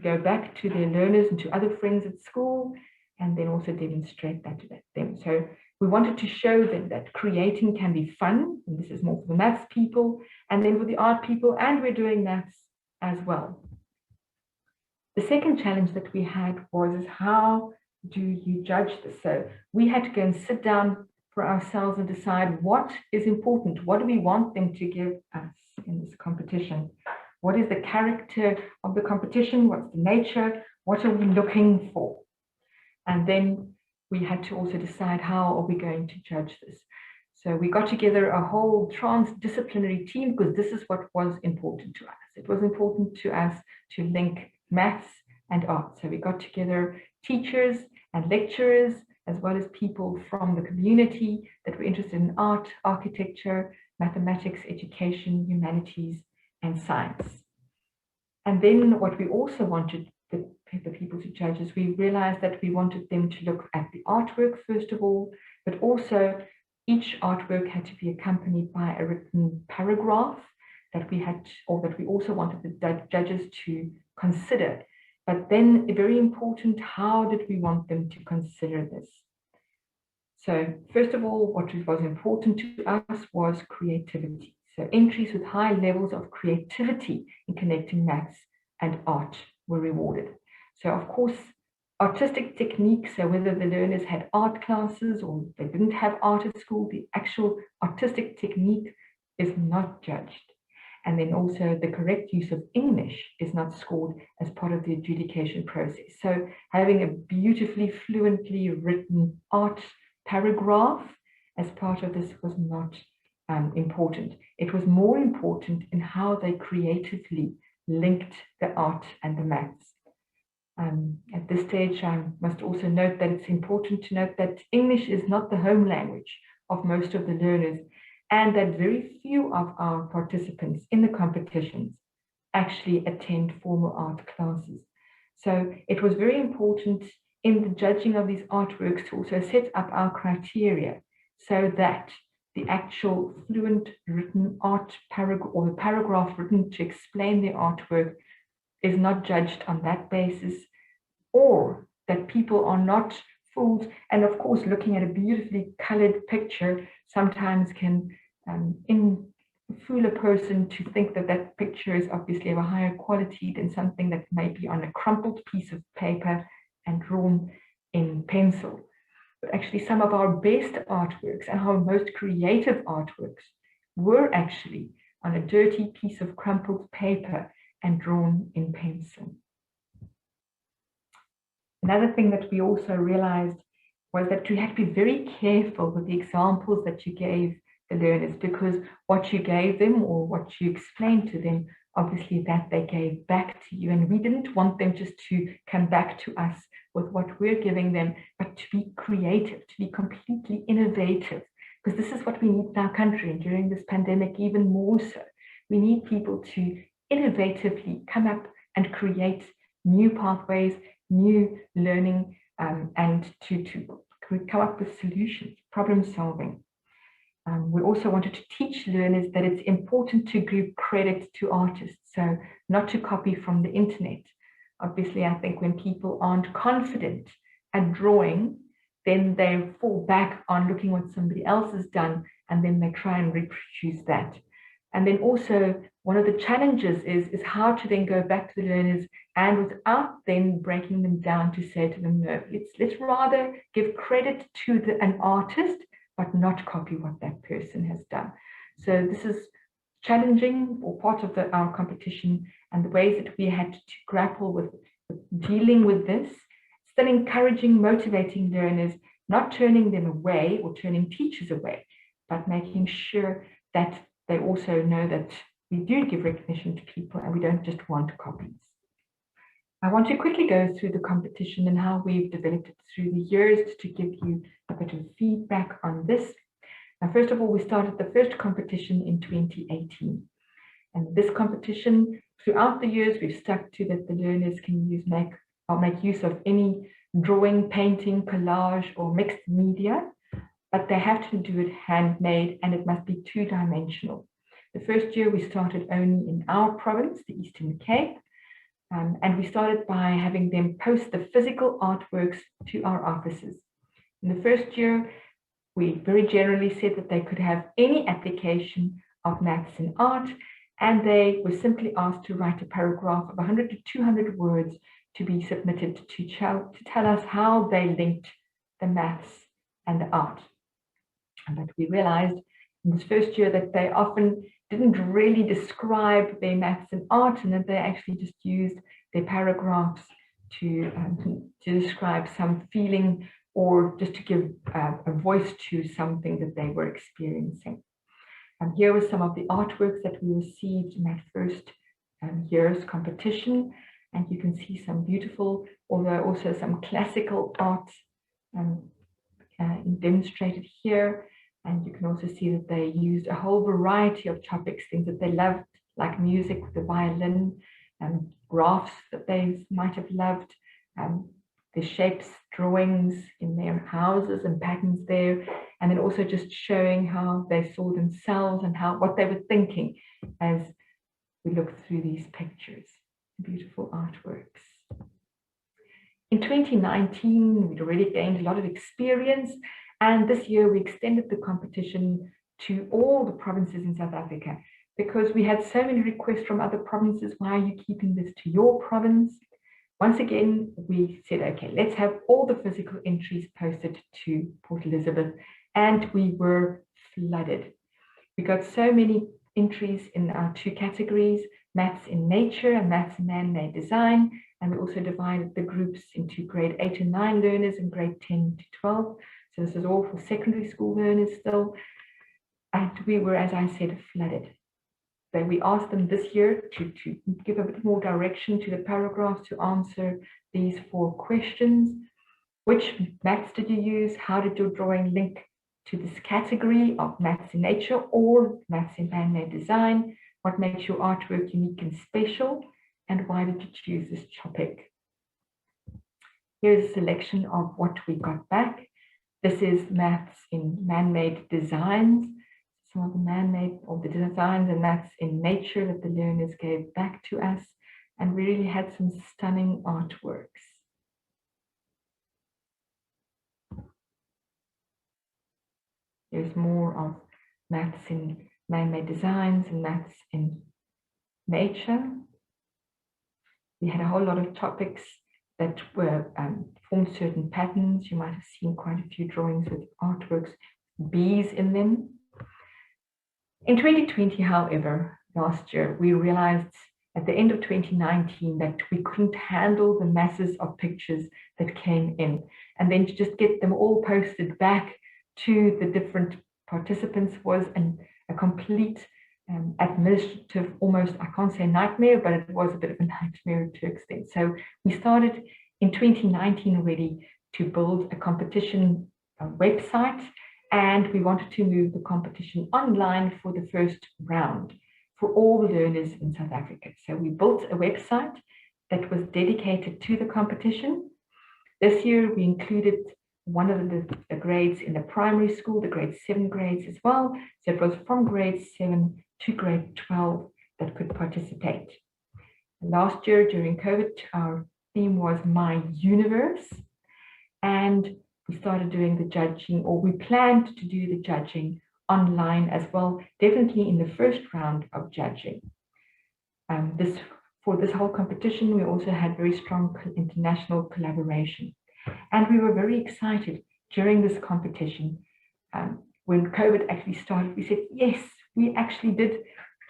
[SPEAKER 7] go back to their learners and to other friends at school, and then also demonstrate that to them. So we wanted to show them that creating can be fun, and this is more for the maths people, and then for the art people, and we're doing maths as well. The second challenge that we had was how do you judge this? So we had to go and sit down for ourselves and decide what is important. What do we want them to give us in this competition? What is the character of the competition? What's the nature? What are we looking for? And then we had to also decide how are we going to judge this. So we got together a whole transdisciplinary team because this is what was important to us. It was important to us to link maths and art. So we got together teachers and lecturers, as well as people from the community that were interested in art, architecture, mathematics, education, humanities, and science. And then what we also wanted the people to judge is we realized that we wanted them to look at the artwork first of all, but also each artwork had to be accompanied by a written paragraph that we had, or that we also wanted the judges to consider. But then very important, how did we want them to consider this? So first of all, what was important to us was creativity. So entries with high levels of creativity in connecting maths and art were rewarded. So of course, artistic techniques, so whether the learners had art classes or they didn't have art at school, the actual artistic technique is not judged. And then also the correct use of English is not scored as part of the adjudication process. So having a beautifully, fluently written art paragraph as part of this was not important. It was more important in how they creatively linked the art and the maths. At this stage, I must also note that it's important to note that English is not the home language of most of the learners, and that very few of our participants in the competitions actually attend formal art classes. So it was very important in the judging of these artworks to also set up our criteria so that the actual fluent written art paragraph or the paragraph written to explain the artwork is not judged on that basis, or that people are not fooled. And of course, looking at a beautifully colored picture sometimes can fool a person to think that that picture is obviously of a higher quality than something that may be on a crumpled piece of paper and drawn in pencil. But actually some of our best artworks and our most creative artworks were actually on a dirty piece of crumpled paper and drawn in pencil. Another thing that we also realized was that you had to be very careful with the examples that you gave the learners, because what you gave them or what you explained to them, obviously that they gave back to you. And we didn't want them just to come back to us with what we're giving them, but to be creative, to be completely innovative, because this is what we need in our country. And during this pandemic, even more so, we need people to innovatively come up and create new pathways, new learning, and to come up with solutions, problem solving. We also wanted to teach learners that it's important to give credit to artists, so not to copy from the internet. Obviously, I think when people aren't confident at drawing, then they fall back on looking what somebody else has done, and then they try and reproduce that. And then also, one of the challenges is how to then go back to the learners and without then breaking them down to say to them, no, let's rather give credit to an artist, but not copy what that person has done. So this is challenging, or part of our competition, and the ways that we had to grapple with dealing with this, still encouraging, motivating learners, not turning them away or turning teachers away, but making sure that they also know that we do give recognition to people and we don't just want copies. I want to quickly go through the competition and how we've developed it through the years to give you a bit of feedback on this. Now, first of all, we started the first competition in 2018. And this competition, throughout the years, we've stuck to that the learners can make use of any drawing, painting, collage, or mixed media, but they have to do it handmade and it must be two-dimensional. The first year we started only in our province, the Eastern Cape, and we started by having them post the physical artworks to our offices. In the first year, we very generally said that they could have any application of maths and art, and they were simply asked to write a paragraph of 100 to 200 words to be submitted to tell us how they linked the maths and the art. But we realized in this first year that they often didn't really describe their maths and art, and that they actually just used their paragraphs to describe some feeling or just to give a voice to something that they were experiencing. And here were some of the artworks that we received in that first year's competition. And you can see some beautiful, although also some classical art demonstrated here. And you can also see that they used a whole variety of topics, things that they loved, like music with the violin, and graphs that they might have loved, the shapes, drawings in their houses and patterns there, and then also just showing how they saw themselves and what they were thinking as we looked through these pictures. Beautiful artworks. In 2019, we'd already gained a lot of experience, and this year we extended the competition to all the provinces in South Africa, because we had so many requests from other provinces. Why are you keeping this to your province? Once again, we said, okay, let's have all the physical entries posted to Port Elizabeth, and we were flooded. We got so many entries in our two categories, maths in nature and maths in man-made design, and we also divided the groups into grade 8 and 9 learners and grade 10 to 12. So this is all for secondary school learners still. And we were, as I said, flooded. Then we asked them this year to give a bit more direction to the paragraphs to answer these 4 questions. Which maths did you use? How did your drawing link to this category of maths in nature or maths in man-made design? What makes your artwork unique and special? And why did you choose this topic? Here's a selection of what we got back. This is maths in man-made designs. Some of the man-made or the designs and maths in nature that the learners gave back to us. And we really had some stunning artworks. There's more of maths in man-made designs and maths in nature. We had a whole lot of topics that were formed certain patterns. You might have seen quite a few drawings with artworks, bees in them. In 2020, however, last year, we realized at the end of 2019 that we couldn't handle the masses of pictures that came in. And then to just get them all posted back to the different participants was a complete administrative, almost, I can't say nightmare, but it was a bit of a nightmare to extent. So we started in 2019 already to build a competition website, and we wanted to move the competition online for the first round for all the learners in South Africa. So we built a website that was dedicated to the competition. This year we included one of the grades in the primary school, the grade 7 grades as well. So it was from grade 7 to grade 12 that could participate. Last year during COVID, our theme was My Universe, and we started doing the judging, or we planned to do the judging online as well, definitely in the first round of judging. For this whole competition, we also had very strong international collaboration. And we were very excited during this competition. When COVID actually started, we said, yes, we actually did,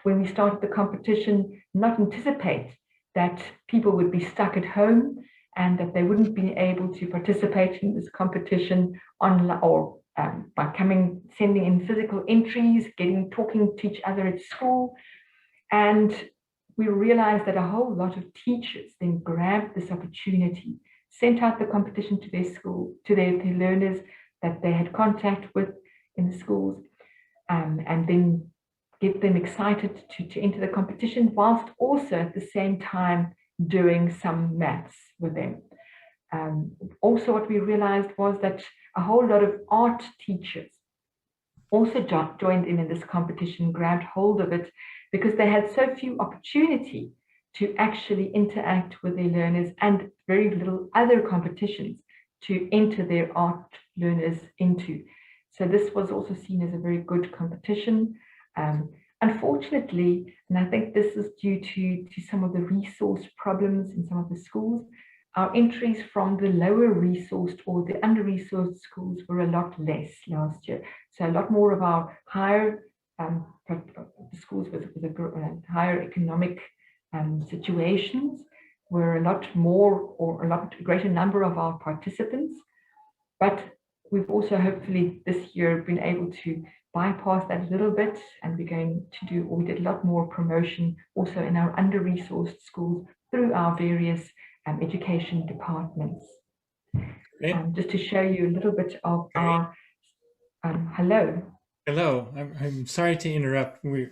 [SPEAKER 7] when we started the competition, not anticipate that people would be stuck at home and that they wouldn't be able to participate in this competition online or by sending in physical entries, talking to each other at school. And we realized that a whole lot of teachers then grabbed this opportunity, sent out the competition to their school, to their learners that they had contact with in the schools, and then get them excited to enter the competition, whilst also at the same time doing some maths with them. Also what we realized was that a whole lot of art teachers also joined in this competition, grabbed hold of it, because they had so few opportunity to actually interact with their learners and very little other competitions to enter their art learners into. So this was also seen as a very good competition. Unfortunately, and I think this is due to some of the resource problems in some of the schools, our entries from the lower resourced or the under-resourced schools were a lot less last year. So a lot more of our higher schools with a higher economic situations were a lot more, or a lot greater number of our participants. But we've also hopefully this year been able to bypass that a little bit, and we're going to do, or we did a lot more promotion also in our under-resourced schools through our various education departments. Just to show you a little bit of our, hello.
[SPEAKER 5] Hello, I'm sorry to interrupt. Are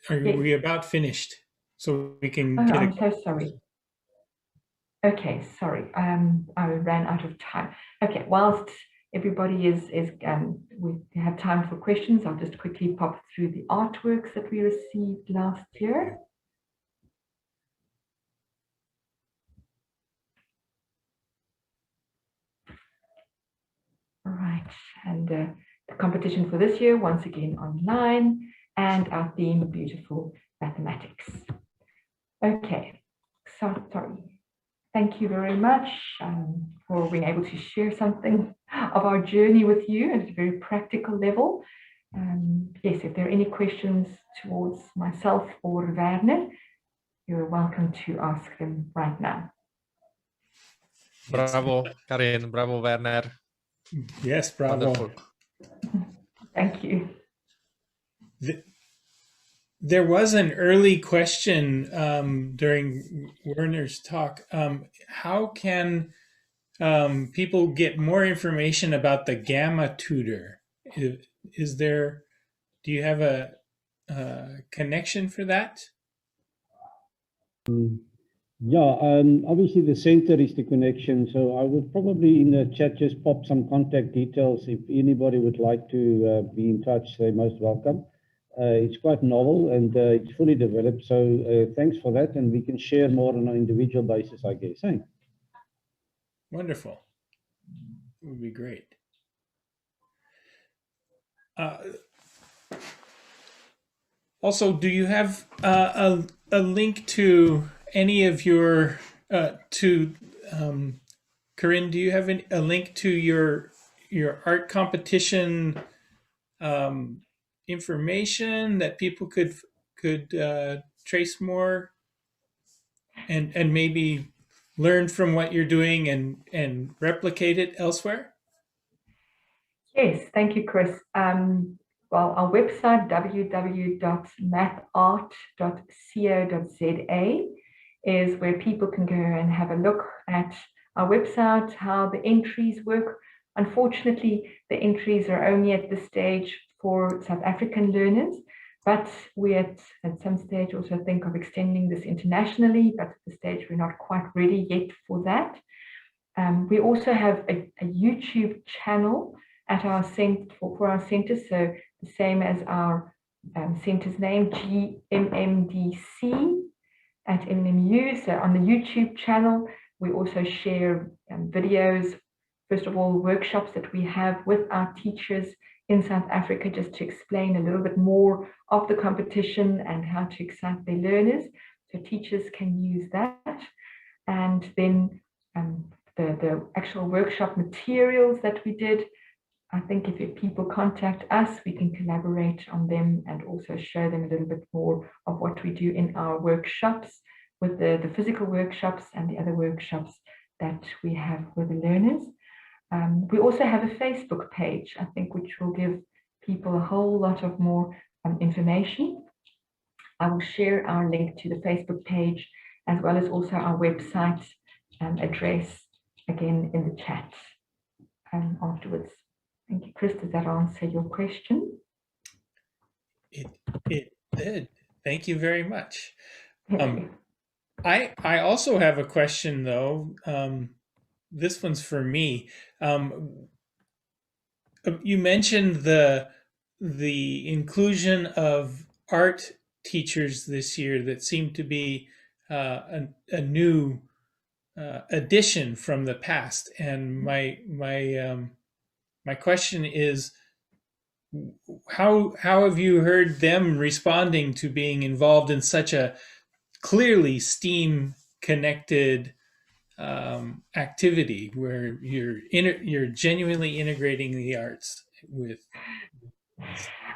[SPEAKER 5] we about finished? So we can
[SPEAKER 7] Oh,
[SPEAKER 5] get
[SPEAKER 7] I'm so sorry. Okay, sorry. I ran out of time. Okay, whilst everybody we have time for questions, I'll just quickly pop through the artworks that we received last year. All right, and the competition for this year, once again online, and our theme, beautiful mathematics. Okay, so sorry. Thank you very much for being able to share something of our journey with you at a very practical level. Yes, if there are any questions towards myself or Werner, you're welcome to ask them right now.
[SPEAKER 3] Bravo, Carine. Bravo, Werner.
[SPEAKER 5] Yes, bravo.
[SPEAKER 3] Wonderful.
[SPEAKER 7] Thank you.
[SPEAKER 5] There was an early question during Werner's talk. How can people get more information about the Gamma Tutor? Do you have a connection for that?
[SPEAKER 6] Yeah, obviously the center is the connection. So I would probably in the chat just pop some contact details. If anybody would like to be in touch, they're most welcome. It's quite novel and it's fully developed. So thanks for that. And we can share more on an individual basis, I guess. Hey?
[SPEAKER 5] Wonderful. It would be great. Also, do you have a link to any of your, Carine, do you have a link to your art competition information that people could trace more and maybe learn from what you're doing and replicate it elsewhere?
[SPEAKER 7] Yes, thank you, Chris. Well, our website, www.mathart.co.za, is where people can go and have a look at our website, how the entries work. Unfortunately, the entries are only at this stage for South African learners, but we at some stage also think of extending this internationally, but at this stage we're not quite ready yet for that. We also have a YouTube channel at our center for our center, so the same as our center's name, GMMDC at MMU. So on the YouTube channel, we also share videos, first of all, workshops that we have with our teachers in South Africa, just to explain a little bit more of the competition and how to excite their learners. So teachers can use that. And then the actual workshop materials that we did, I think if people contact us, we can collaborate on them and also show them a little bit more of what we do in our workshops, with the physical workshops and the other workshops that we have with the learners. We also have a Facebook page, I think, which will give people a whole lot of more information. I will share our link to the Facebook page as well as also our website address again in the chat afterwards. Thank you, Chris. Does that answer your question?
[SPEAKER 5] It did. Thank you very much. I also have a question though. This one's for me. You mentioned the inclusion of art teachers this year that seemed to be a new addition from the past, and my question is, how have you heard them responding to being involved in such a clearly STEAM connected activity where you're genuinely integrating the arts with?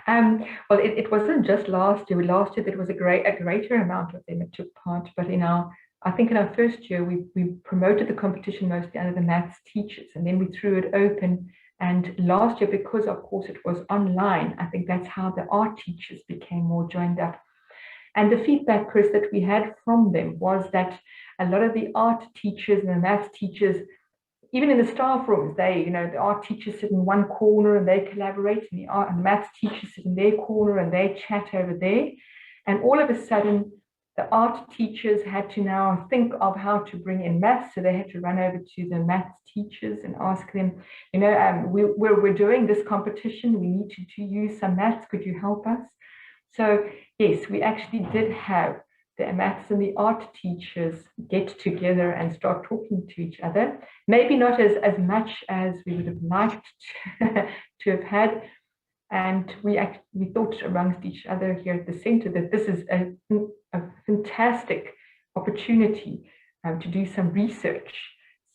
[SPEAKER 7] Well, it wasn't just last year. Last year there was a greater amount of them that took part, but in our I think in our first year, we promoted the competition mostly under the maths teachers, and then we threw it open. And last year, because of course it was online, I think that's how the art teachers became more joined up. And the feedback, Chris, that we had from them was that a lot of the art teachers and the maths teachers, even in the staff rooms, the art teachers sit in one corner and they collaborate, and the art and maths teachers sit in their corner and they chat over there. And all of a sudden, the art teachers had to now think of how to bring in maths. So they had to run over to the maths teachers and ask them, we're doing this competition. We need to use some maths. Could you help us? So yes, we actually did have the maths and the art teachers get together and start talking to each other. Maybe not as much as we would have liked to have had. And we thought amongst each other here at the center that this is a fantastic opportunity to do some research.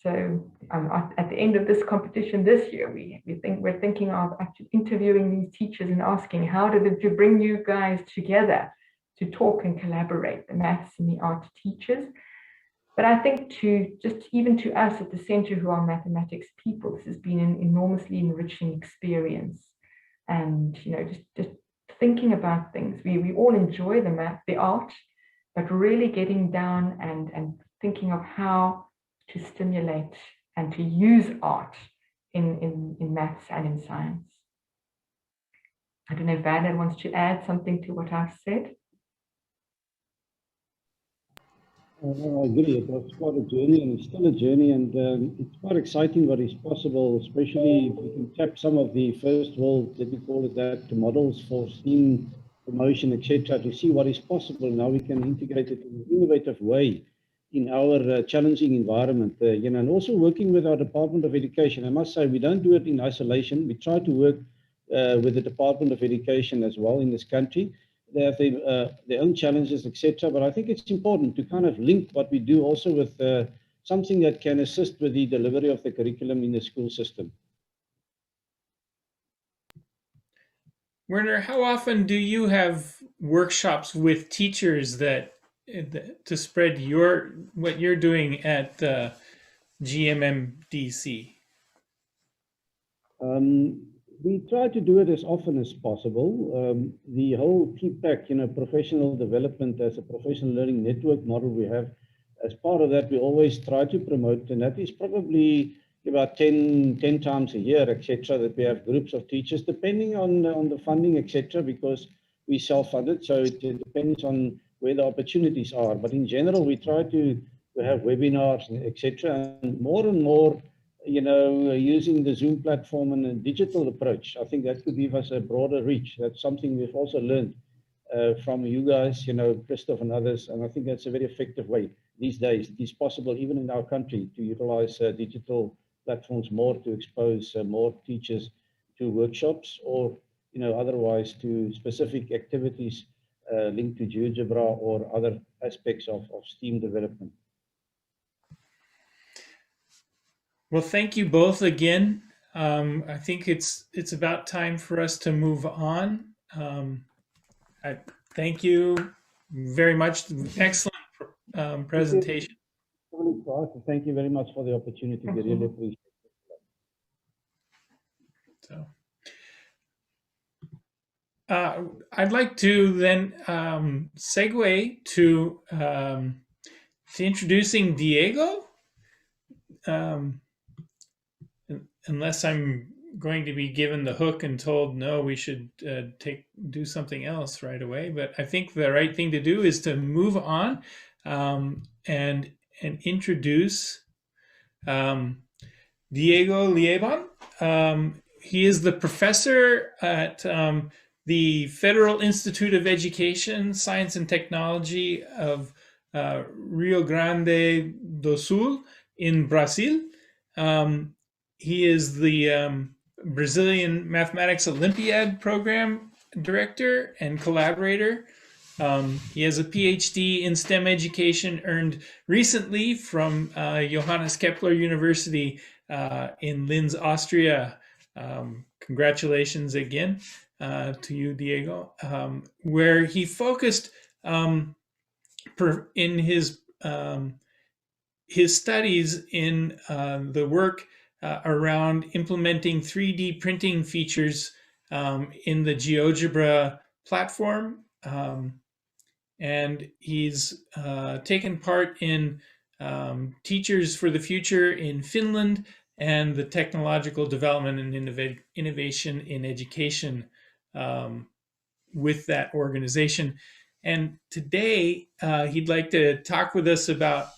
[SPEAKER 7] So at the end of this competition this year, we're thinking of actually interviewing these teachers and asking, how did you bring you guys together to talk and collaborate, the maths and the art teachers? But I think even to us at the center who are mathematics people, this has been an enormously enriching experience. And just thinking about things, we all enjoy the art, but really getting down and thinking of how to stimulate and to use art in maths and in science. I don't know if Werner wants to add something to what I've said.
[SPEAKER 6] I agree. It was quite a journey, and it's still a journey, and it's quite exciting what is possible, especially if we can tap some of the first world, let me call it that, models for STEAM promotion, etc., to see what is possible. Now we can integrate it in an innovative way in our challenging environment, and also working with our Department of Education. I must say, we don't do it in isolation. We try to work with the Department of Education as well in this country. They have their own challenges, etc. But I think it's important to kind of link what we do also with something that can assist with the delivery of the curriculum in the school system.
[SPEAKER 5] Werner, how often do you have workshops with teachers to spread what you're doing at GMMDC?
[SPEAKER 6] We try to do it as often as possible. The whole TPAC, professional development as a professional learning network model we have, as part of that, we always try to promote, and that is probably about 10 times a year, etc., that we have groups of teachers, depending on the funding, etc., because we self-funded, so it depends on where the opportunities are. But in general, we try to have webinars, etc., and more, using the Zoom platform and a digital approach. I think that could give us a broader reach. That's something we've also learned from you guys, Christoph and others, and I think that's a very effective way these days. It is possible even in our country to utilize digital platforms more to expose more teachers to workshops or, otherwise to specific activities linked to GeoGebra or other aspects of STEAM development.
[SPEAKER 5] Well, thank you both again. I think it's about time for us to move on. I thank you very much. Excellent presentation.
[SPEAKER 6] Thank you very much for the opportunity. We really appreciate it.
[SPEAKER 5] So, I'd like to then segue to introducing Diego. Unless I'm going to be given the hook and told, no, we should do something else right away. But I think the right thing to do is to move on and introduce Diego Lieban. He is the professor at the Federal Institute of Education, Science and Technology of Rio Grande do Sul in Brazil. He is the Brazilian Mathematics Olympiad Program Director and collaborator. He has a PhD in STEM education earned recently from Johannes Kepler University in Linz, Austria. Congratulations again to you, Diego, where he focused in his his studies in the work around implementing 3D printing features in the GeoGebra platform. And he's taken part in Teachers for the Future in Finland and the Technological Development and Innovation in Education with that organization. And today he'd like to talk with us about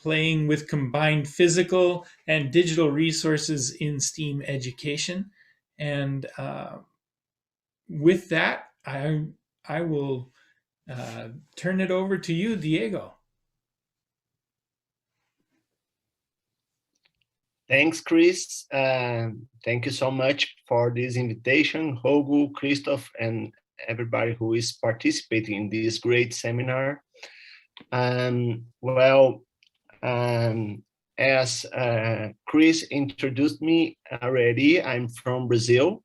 [SPEAKER 5] playing with combined physical and digital resources in STEAM education. And with that, I will turn it over to you, Diego.
[SPEAKER 8] Thanks, Chris. Thank you so much for this invitation, Hugo, Christoph, and everybody who is participating in this great seminar. As Chris introduced me already, I'm from Brazil,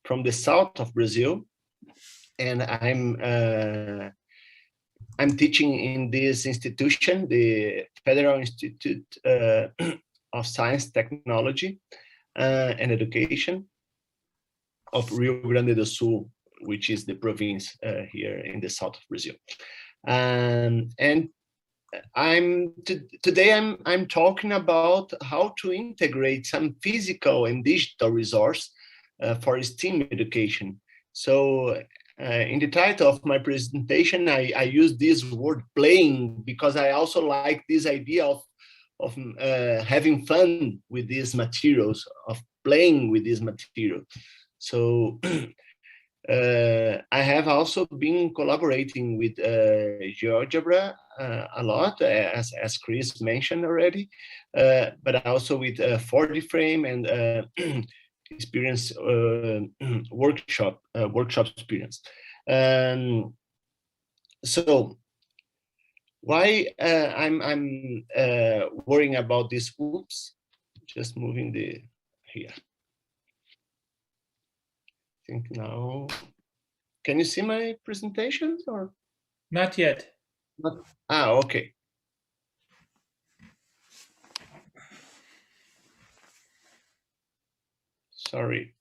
[SPEAKER 8] from the south of Brazil, and I'm teaching in this institution, the Federal Institute of Science, Technology, and Education of Rio Grande do Sul, which is the province here in the south of Brazil. And today I'm talking about how to integrate some physical and digital resource for STEAM education. So in the title of my presentation, I use this word playing because I also like this idea of having fun with these materials, of playing with these materials. So I have also been collaborating with GeoGebra a lot, as Chris mentioned already, but also with 4D frame and experience workshop experience. So why I'm worrying about this? Oops, just moving here. I think now, can you see my presentations or?
[SPEAKER 5] Not yet.
[SPEAKER 8] Okay. Sorry.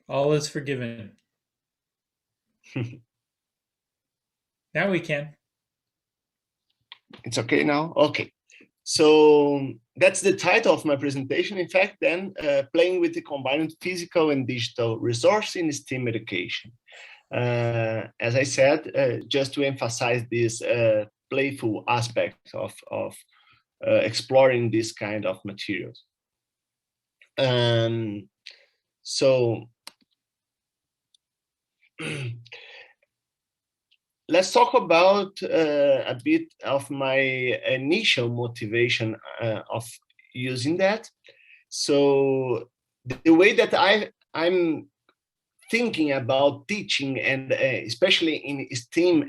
[SPEAKER 5] All is forgiven. Now we can.
[SPEAKER 8] It's okay now? Okay. So that's the title of my presentation. In fact, then playing with the combined physical and digital resource in STEAM education. As I said, just to emphasize this playful aspect of exploring this kind of materials. So let's talk about a bit of my initial motivation of using that. So the way that I'm thinking about teaching, and especially in STEAM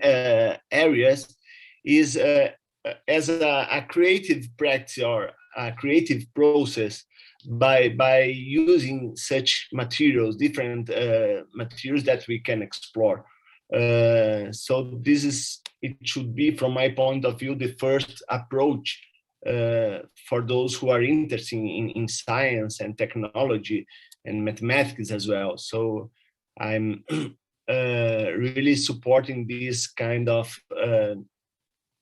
[SPEAKER 8] areas, is as a creative practice or a creative process by using such materials, different materials that we can explore. So it should be, from my point of view, the first approach for those who are interested in science and technology and mathematics as well. So I'm really supporting this kind of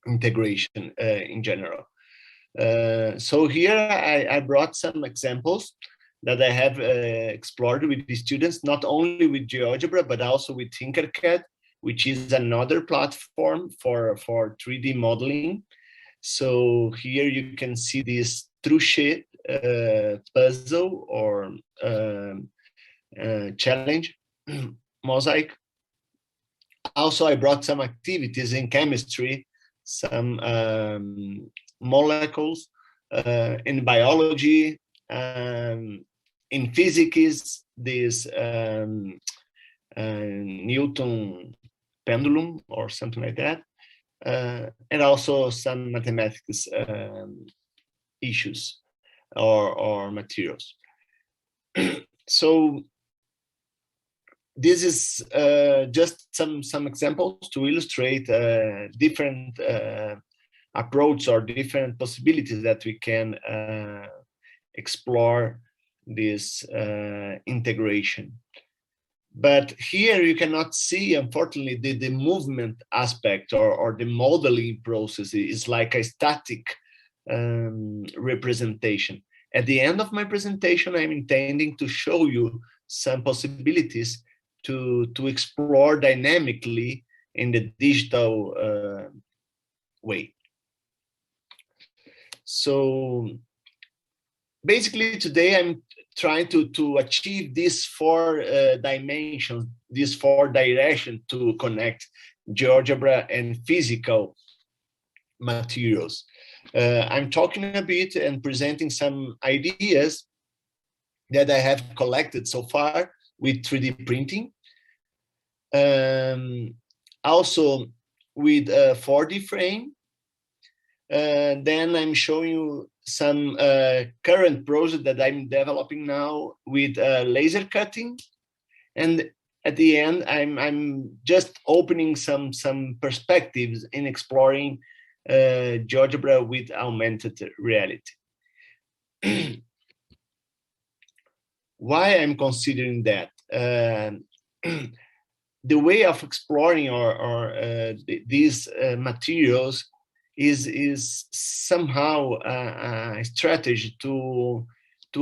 [SPEAKER 8] integration in general. So here I brought some examples that I have explored with the students, not only with GeoGebra, but also with Tinkercad, which is another platform for 3D modeling. So here you can see this truche puzzle or challenge mosaic. Also, I brought some activities in chemistry, some molecules, in biology, in physics, this Newton pendulum or something like that, and also some mathematics issues or materials. So this is just some examples to illustrate different approach or different possibilities that we can explore this integration. But here you cannot see, unfortunately, the movement aspect or the modeling process is like a static representation. At the end of my presentation, I'm intending to show you some possibilities to explore dynamically in the digital way. So basically today I'm trying to achieve these 4 dimensions, these 4 directions to connect GeoGebra and physical materials. I'm talking a bit and presenting some ideas that I have collected so far with 3D printing. Also with 4D frame. Then I'm showing you some current project that I'm developing now with laser cutting. And at the end, I'm just opening some perspectives in exploring GeoGebra with augmented reality. Why I'm considering that? The way of exploring these materials is somehow a strategy to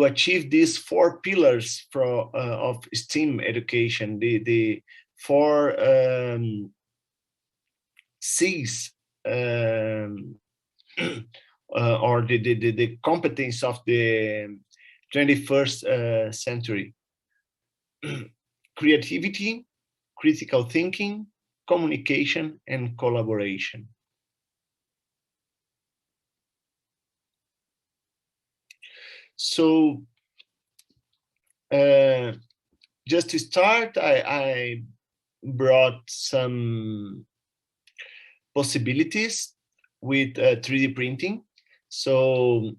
[SPEAKER 8] achieve these 4 pillars of STEAM education, the 4 C's, or the competence of the 21st century: creativity, critical thinking, communication, and collaboration. So just to start, I brought some possibilities with 3D printing. So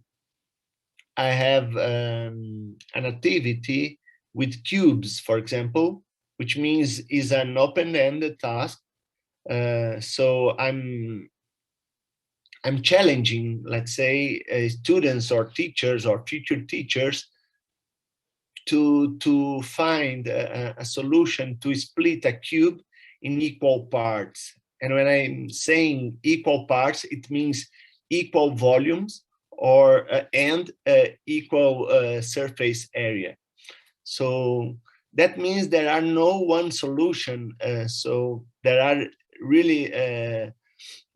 [SPEAKER 8] I have an activity with cubes, for example, which means is an open-ended task. So I'm challenging, let's say, students or teachers or future teachers to find a solution to split a cube in equal parts. And when I'm saying equal parts, it means equal volumes or and equal surface area. So that means there are no one solution. So there are really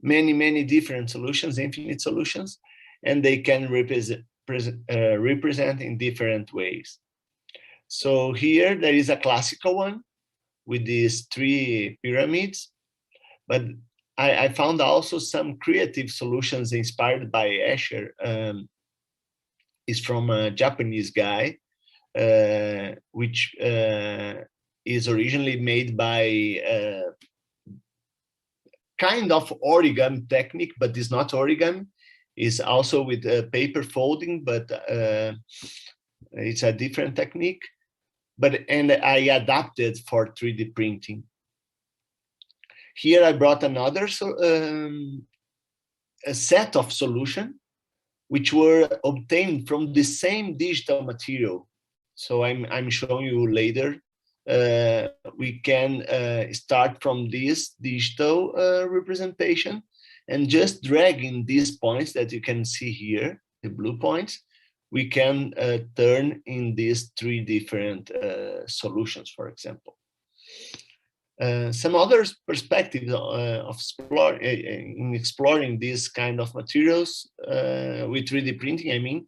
[SPEAKER 8] many different solutions, infinite solutions, and they can represent in different ways. So here there is a classical one with these 3 pyramids, but I found also some creative solutions inspired by Escher. Is from a Japanese guy, which is originally made by kind of origami technique, but it's not origami. It's also with paper folding, but it's a different technique. And I adapted for 3D printing. Here I brought another a set of solutions which were obtained from the same digital material. So I'm showing you later. We can start from this digital representation and just dragging these points that you can see here, the blue points, we can turn in these 3 different solutions, for example. Some other perspectives of exploring this kind of materials with 3D printing, I mean,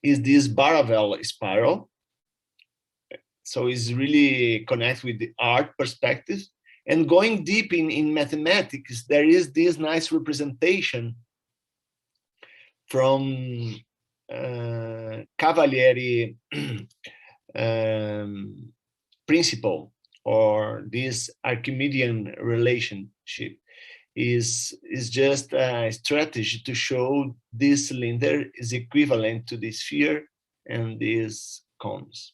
[SPEAKER 8] is this Baravel spiral. So it's really connect with the art perspective. And going deep in mathematics, there is this nice representation from Cavalieri principle, or this Archimedean relationship is just a strategy to show this cylinder is equivalent to the sphere and these cones.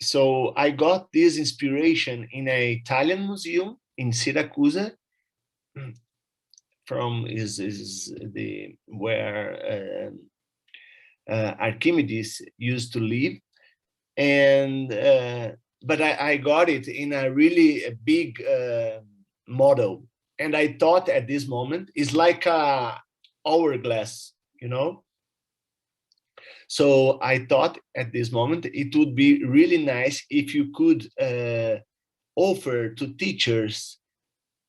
[SPEAKER 8] So I got this inspiration in an Italian museum in Syracuse, from is the where Archimedes used to live, and but I got it in a really big model, and I thought at this moment it's like a hourglass, you know. So I thought at this moment it would be really nice if you could offer to teachers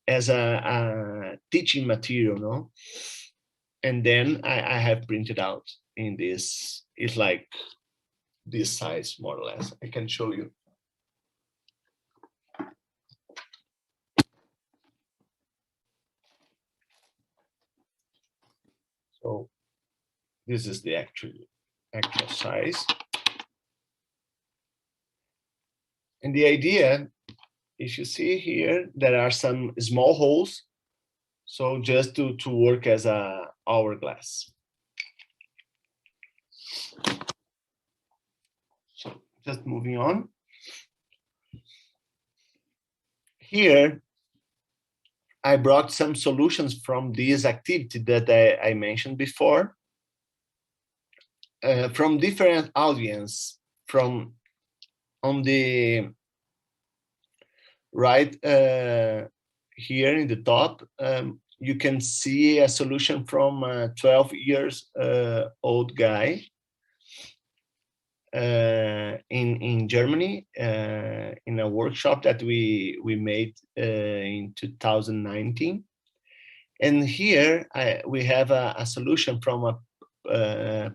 [SPEAKER 8] as a teaching material, no? And then I have printed out in this. It's like this size, more or less. I can show you. So this is the actual size. And the idea, if you see here, there are some small holes. So just to work as a hourglass. So just moving on. Here, I brought some solutions from this activity that I mentioned before, from different audience. From on the right here in the top, you can see a solution from a 12 years old guy in Germany, in a workshop that we made in 2019. And here we have a solution from a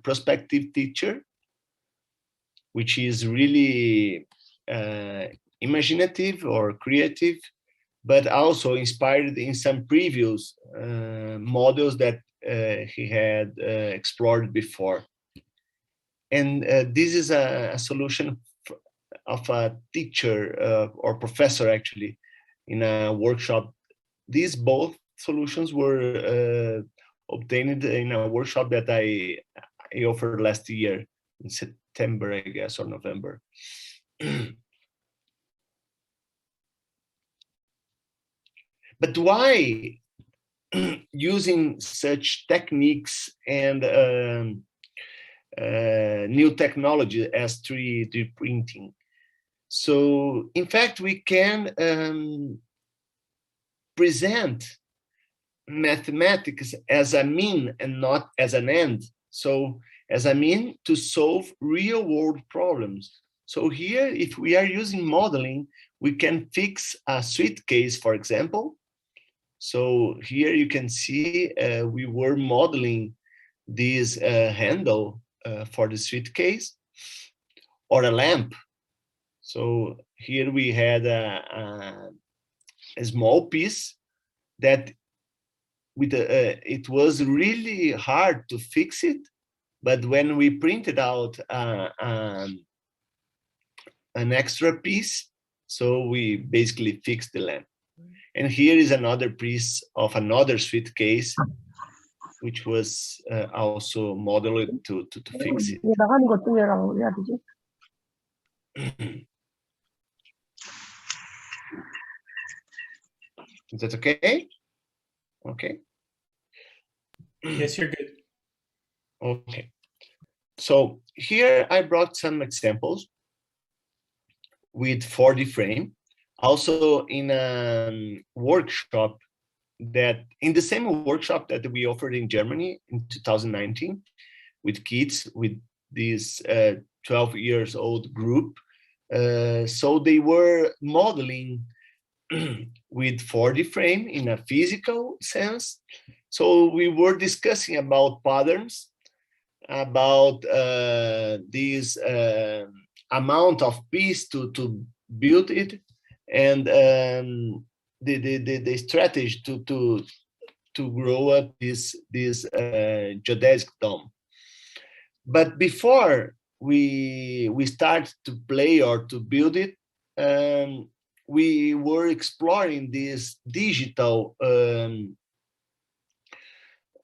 [SPEAKER 8] prospective teacher, which is really imaginative or creative, but also inspired in some previous models that he had explored before. And this is a solution of a teacher or professor, actually, in a workshop. These both solutions were obtained in a workshop that I offered last year in September, I guess, or November. But why using such techniques and new technology as 3D printing? So, in fact, we can present mathematics as a mean and not as an end. So, as a mean to solve real-world problems. So here, if we are using modeling, we can fix a suitcase, for example. So here you can see we were modeling this handle for the suitcase, or a lamp. So here we had a small piece that with it was really hard to fix it, but when we printed out an extra piece, so we basically fixed the lamp. And here is another piece of another suitcase, which was also modeled to fix it. Is that okay? Okay.
[SPEAKER 5] Yes, you're good.
[SPEAKER 8] Okay. So here I brought some examples with 4D frame. Also in a workshop that, in the same workshop that we offered in Germany in 2019 with kids with this 12 years old group. So they were modeling with 4D frame in a physical sense. So we were discussing about patterns, about this amount of piece to build it, and the strategy to grow up this geodesic dome. But before we start to play or to build it, we were exploring this digital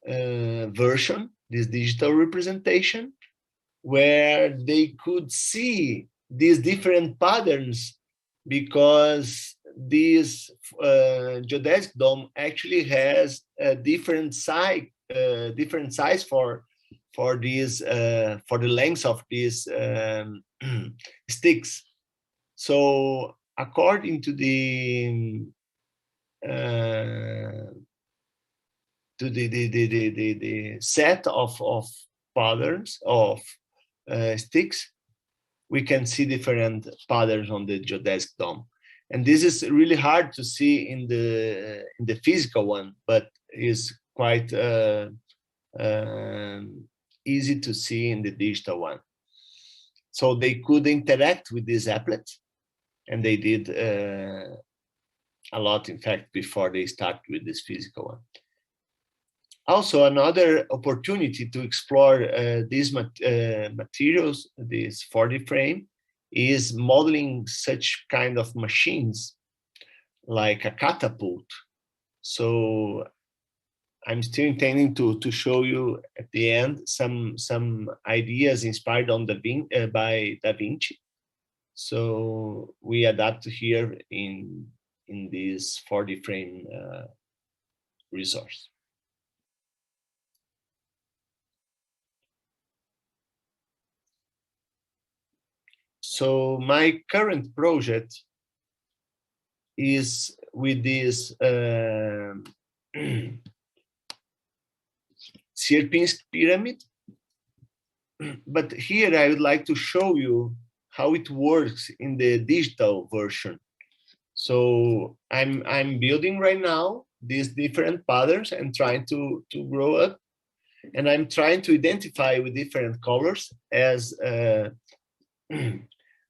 [SPEAKER 8] version, this digital representation, where they could see these different patterns because this geodesic dome actually has a different size for these for the length of these sticks. So according to the set of patterns of sticks, we can see different patterns on the geodesic dome, and this is really hard to see in the physical one, but is quite easy to see in the digital one. So they could interact with this applet, and they did a lot, in fact, before they start with this physical one. Also, another opportunity to explore these materials, this 4D frame, is modeling such kind of machines like a catapult. So I'm still intending to show you at the end some ideas inspired on by Da Vinci. So we adapt here in this 4D frame resource. So my current project is with this Sierpinski pyramid, but here I would like to show you how it works in the digital version. So I'm building right now these different patterns and trying to grow up, and I'm trying to identify with different colors, as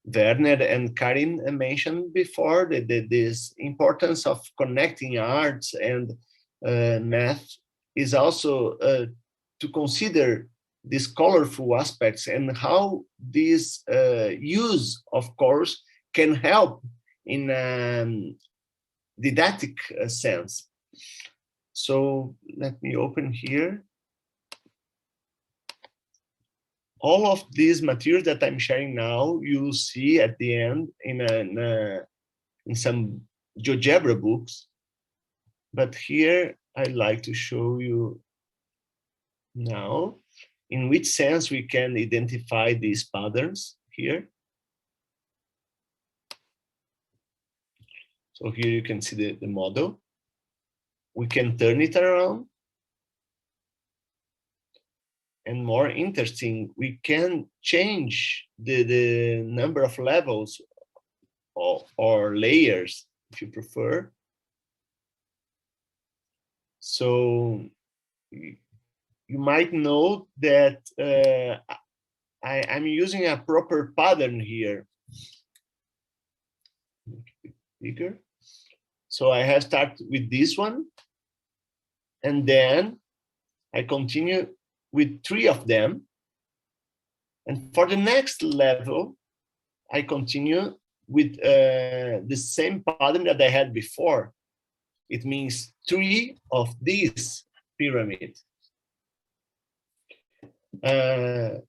[SPEAKER 8] Werner and Carine mentioned before, this importance of connecting arts and math is also to consider these colorful aspects and how this use of colors can help in didactic sense. So let me open here. All of these materials that I'm sharing now, you'll see at the end in some GeoGebra books. But here I'd like to show you now in which sense we can identify these patterns here. So here you can see the model. We can turn it around. And more interesting, we can change the number of levels or layers, if you prefer. So you might know that I'm using a proper pattern here. Bigger. So I have started with this one, and then I continue with 3 of them. And for the next level, I continue with the same pattern that I had before. It means 3 of this pyramid. But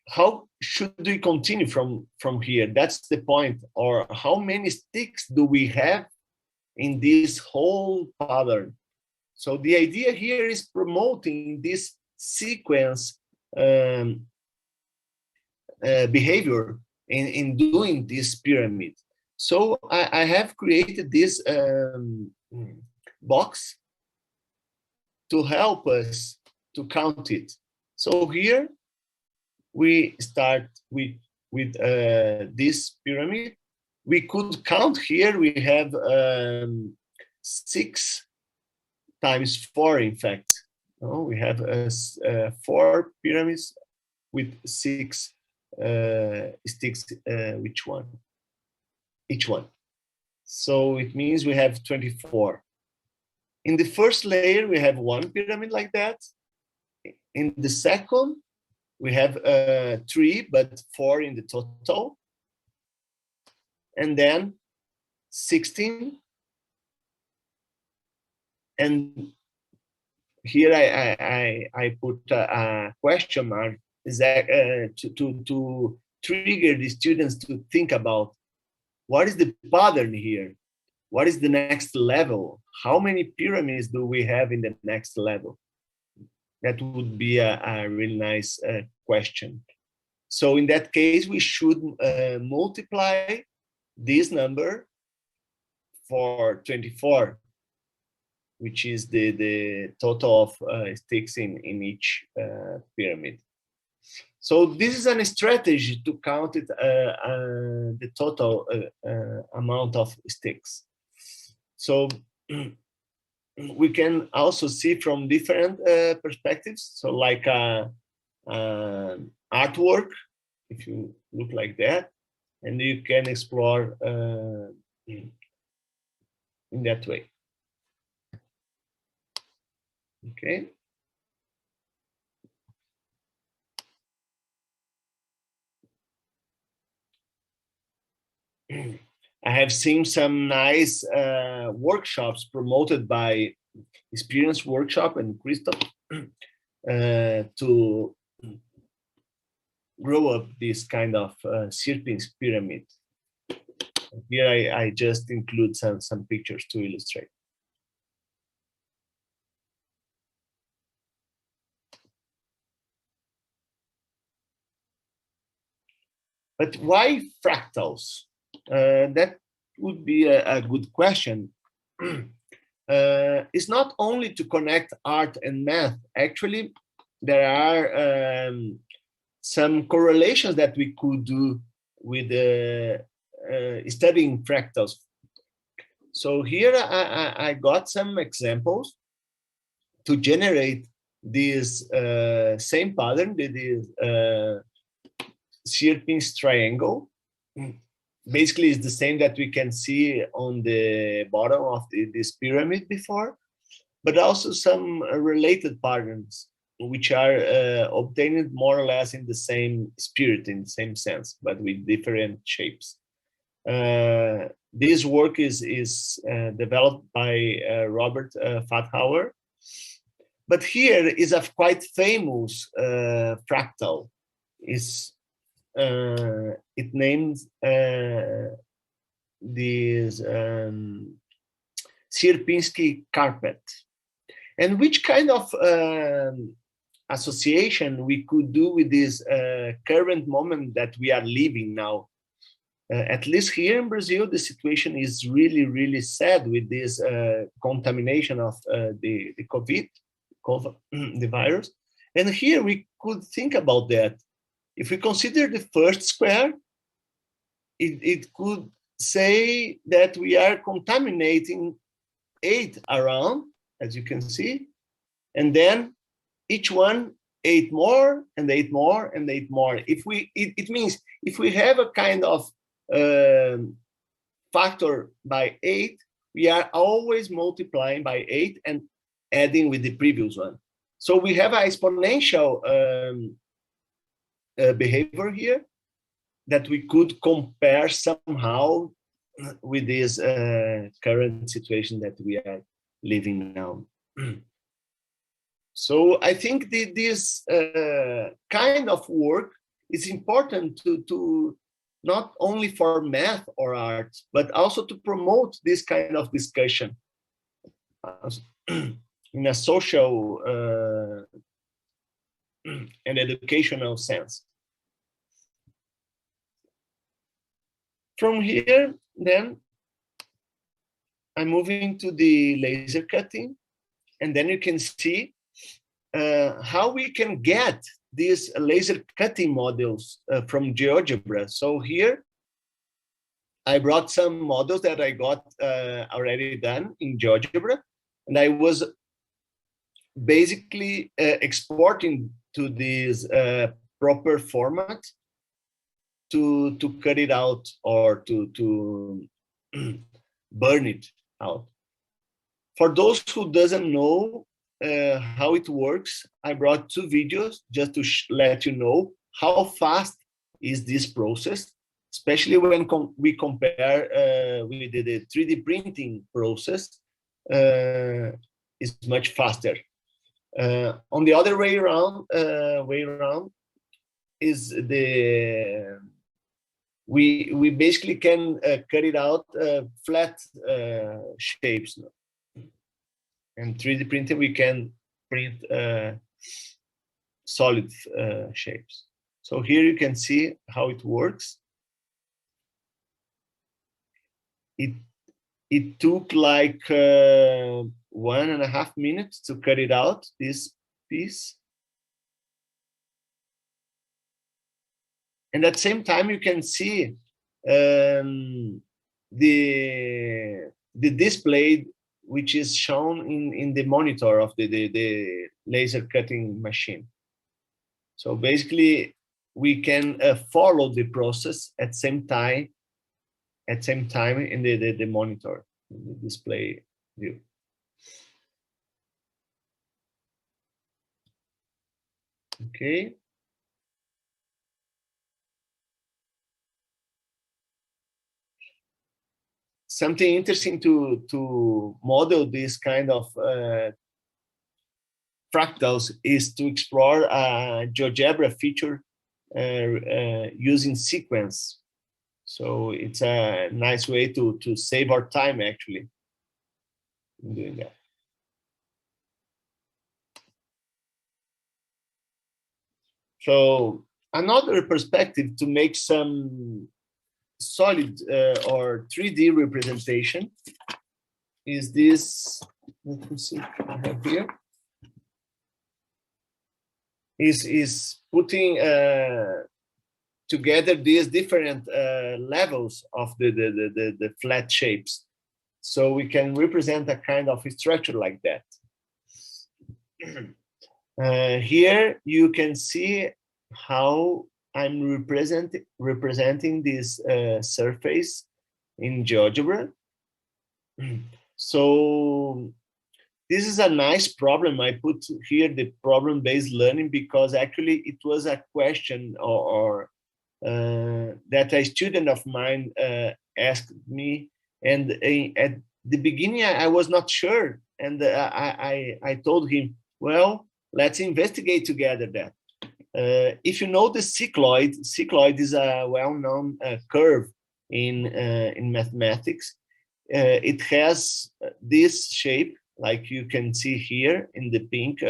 [SPEAKER 8] how should we continue from here? That's the point. Or how many sticks do we have in this whole pattern? So the idea here is promoting this sequence behavior in doing this pyramid. So I have created this box to help us to count it. So here we start with this pyramid. We could count here. We have 6 times 4, in fact. Oh, we have 4 pyramids with 6 sticks each one. So it means we have 24. In the first layer, we have 1 pyramid like that. In the second, we have 3, but 4 in the total. And then 16. And here I put a question mark to trigger the students to think about what is the pattern here, what is the next level, how many pyramids do we have in the next level. That would be a really nice question. So in that case, we should multiply this number for 24, which is the total of sticks in each pyramid. So this is a strategy to count it, the total amount of sticks. So we can also see from different perspectives. So like artwork, if you look like that, and you can explore in that way. Okay. I have seen some nice workshops promoted by Experience Workshop and Christoph to grow up this kind of Sirpin's pyramid. Here I just include some pictures to illustrate. But why fractals? That would be a good question. It's not only to connect art and math. Actually, there are some correlations that we could do with studying fractals. So here I got some examples to generate this same pattern, this Sirpin's triangle. Basically, it's the same that we can see on the bottom of this pyramid before, but also some related patterns, which are obtained more or less in the same spirit, in the same sense, but with different shapes. This work is developed by Robert Fathauer, but here is a quite famous fractal. It names this Sierpinski carpet. And which kind of association we could do with this current moment that we are living now? At least here in Brazil, the situation is really, really sad with this contamination of the COVID, the virus. And here we could think about that. If we consider the first square, it could say that we are contaminating 8 around, as you can see, and then each one 8 more and 8 more and 8 more. It means if we have a kind of factor by 8, we are always multiplying by 8 and adding with the previous one. So we have an exponential behavior here that we could compare somehow with this current situation that we are living now. So I think this kind of work is important to not only for math or art, but also to promote this kind of discussion in a social and educational sense. From here, then, I'm moving to the laser cutting, and then you can see how we can get these laser cutting models from GeoGebra. So here, I brought some models that I got already done in GeoGebra, and I was basically exporting to this proper format to cut it out or to burn it out. For those who doesn't know how it works, I brought 2 videos just to let you know how fast is this process, especially when we compare with the 3D printing process. Is much faster. On the other way around, is the we basically can cut it out flat shapes, and 3D printing we can print solid shapes. So here you can see how it works. It took like 1.5 minutes to cut it out, this piece. And at the same time, you can see the display which is shown in the monitor of the laser cutting machine. So basically, we can follow the process at same time in the monitor, in the display view. Okay. Something interesting to model this kind of fractals is to explore a GeoGebra feature using sequence. So it's a nice way to save our time actually in doing that. So another perspective to make some solid or 3D representation is this. Let me see what I have here. Is putting together these different levels of the flat shapes, so we can represent a kind of structure like that. Here you can see how I'm representing this surface in GeoGebra. So this is a nice problem. I put here the problem-based learning because actually it was a question or that a student of mine asked me, and at the beginning I was not sure, and I told him, well, let's investigate together that. If you know the cycloid is a well-known curve in mathematics. It has this shape, like you can see here in the pink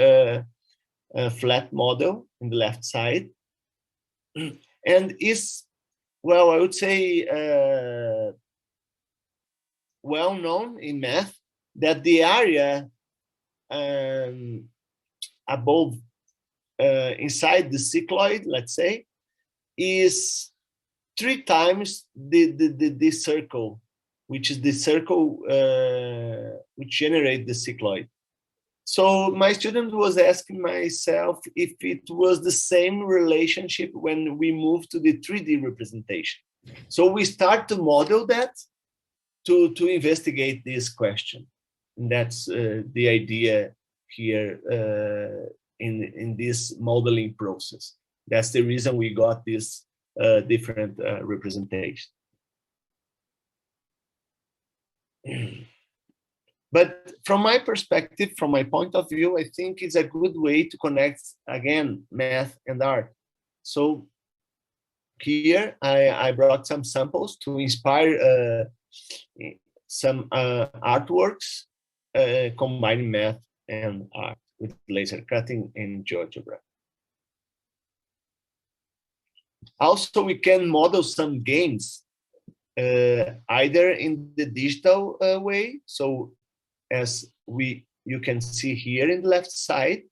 [SPEAKER 8] flat model in the left side, and is, well, I would say well known in math that the area above inside the cycloid, let's say, is 3 times the circle, which is the circle which generates the cycloid. So my student was asking myself if it was the same relationship when we move to the 3D representation. So we start to model that to investigate this question. And that's the idea here in this modeling process. That's the reason we got this different representation. But from my perspective, from my point of view, I think it's a good way to connect, again, math and art. So here I brought some samples to inspire some artworks combining math and art with laser cutting in GeoGebra. Also, we can model some games either in the digital way. So as you can see here in the left side,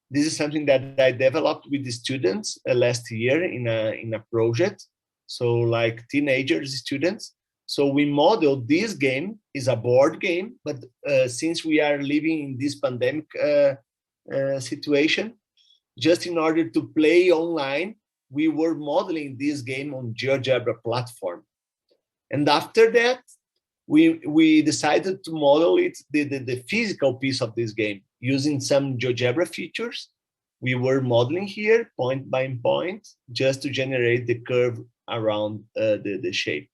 [SPEAKER 8] this is something that I developed with the students last year in a project. So like teenagers, students. So we modeled this game, is a board game, but since we are living in this pandemic situation, just in order to play online, we were modeling this game on GeoGebra platform. And after that, we decided to model it, the physical piece of this game, using some GeoGebra features. We were modeling here point by point, just to generate the curve around the shape.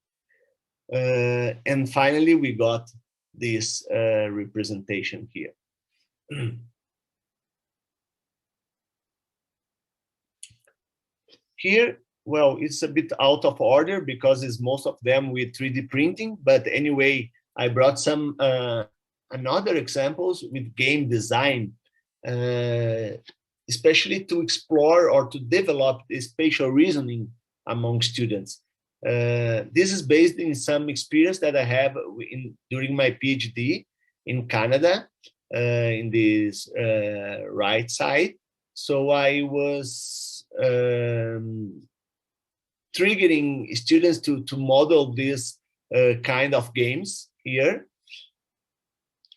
[SPEAKER 8] And finally, we got this representation here. here, well, it's a bit out of order because it's most of them with 3D printing. But anyway, I brought some another examples with game design, especially to explore or to develop the spatial reasoning among students. This is based in some experience that I have during my PhD in Canada, in this right side. So I was triggering students to model this kind of games here.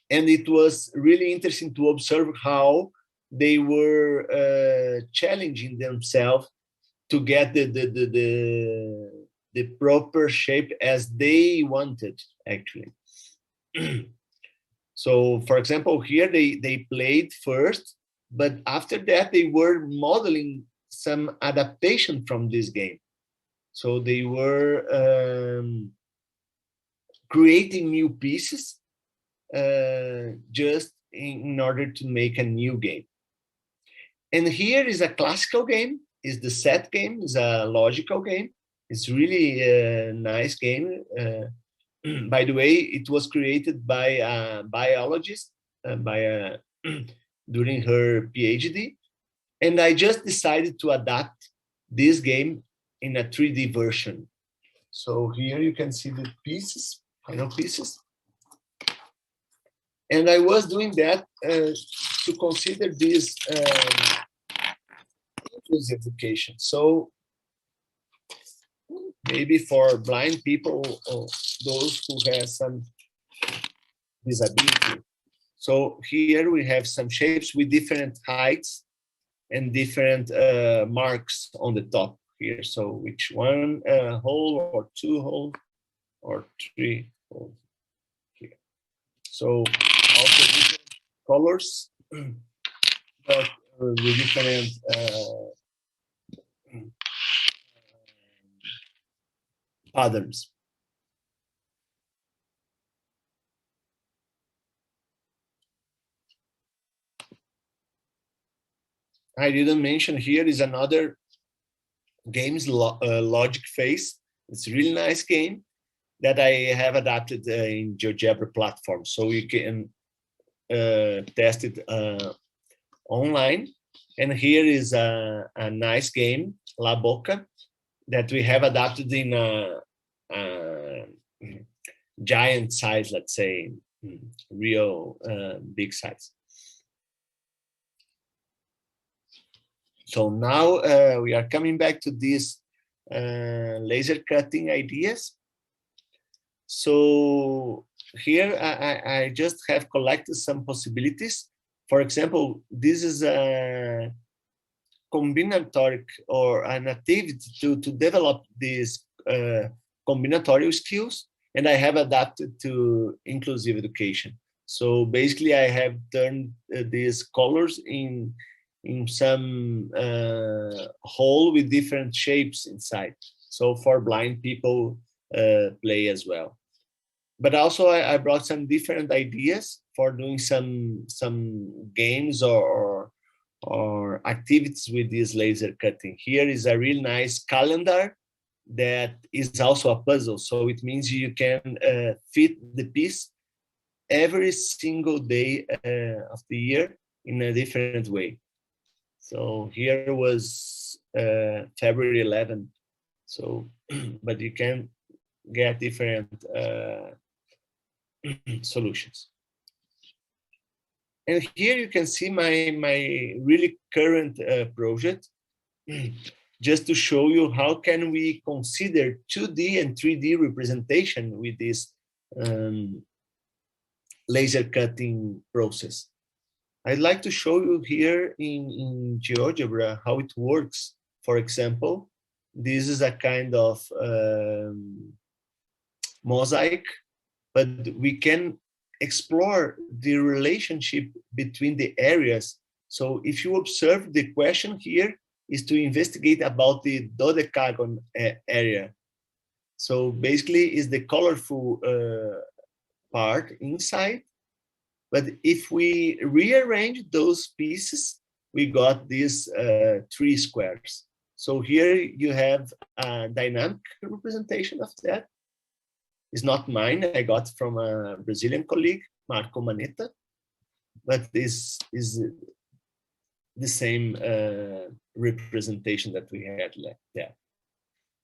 [SPEAKER 8] And it was really interesting to observe how they were challenging themselves to get the proper shape as they wanted, actually. So, for example, here they played first, but after that they were modeling some adaptation from this game. So they were creating new pieces just in order to make a new game. And here is a classical game, is the set game, is a logical game. It's really a nice game. By the way, it was created by a biologist during her PhD. And I just decided to adapt this game in a 3D version. So here you can see the pieces, final pieces. And I was doing that to consider this inclusive education. So maybe for blind people or those who have some disability. So here we have some shapes with different heights and different marks on the top here. So which one hole or two hole or three holes here. So also different colors, but with different patterns. I didn't mention here is another game's logic phase. It's a really nice game that I have adapted in GeoGebra platform. So you can test it online. And here is a nice game, La Boca, that we have adapted in a giant size, let's say, real big size. So now we are coming back to these laser cutting ideas. So here I just have collected some possibilities. For example, this is a combinatoric or an activity to develop these combinatorial skills, and I have adapted to inclusive education. So basically I have turned these colors in some hole with different shapes inside. So for blind people play as well. But also I brought some different ideas for doing some games or activities with this laser cutting. Here is a really nice calendar that is also a puzzle. So it means you can fit the piece every single day of the year in a different way. So here was February 11th. So, but you can get different solutions. And here you can see my really current project, just to show you how can we consider 2D and 3D representation with this laser cutting process. I'd like to show you here in GeoGebra how it works. For example, this is a kind of mosaic, but we can explore the relationship between the areas. So if you observe, the question here is to investigate about the dodecagon area. So basically is the colorful part inside. But if we rearrange those pieces, we got these 3 squares. So here you have a dynamic representation of that. It's not mine, I got from a Brazilian colleague, Marco Manetta, but this is the same representation that we had there.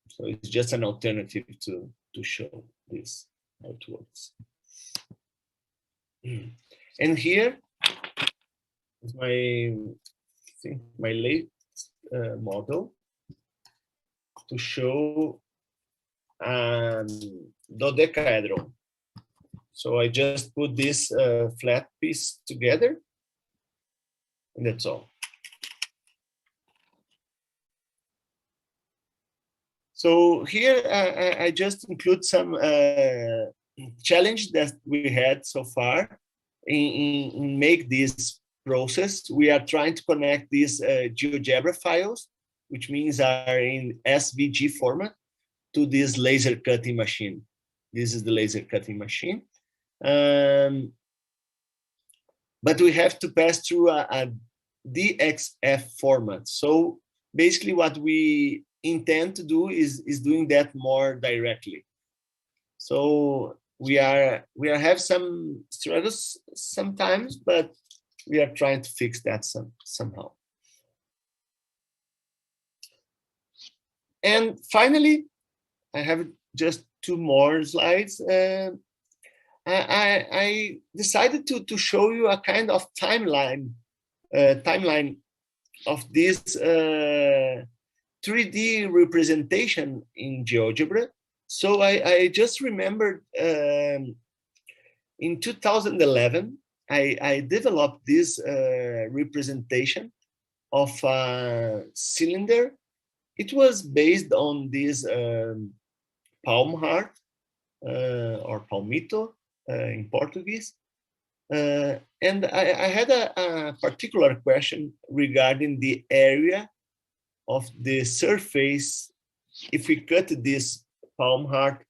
[SPEAKER 8] So it's just an alternative to show this, how it works. And here is my late model to show dodecahedron. So I just put this flat piece together, and that's all. So here I just include some challenge that we had so far in make this process. We are trying to connect these GeoGebra files, which means are in SVG format, to this laser cutting machine. This is the laser cutting machine. But we have to pass through a DXF format. So basically what we intend to do is doing that more directly. So we have some struggles sometimes, but we are trying to fix that somehow. And finally, I have just 2 more slides. I decided to show you a kind of timeline of this 3D representation in GeoGebra. So I just remembered in 2011, I developed this representation of a cylinder. It was based on this palm heart or palmito in Portuguese. And I had a particular question regarding the area of the surface if we cut this palm heart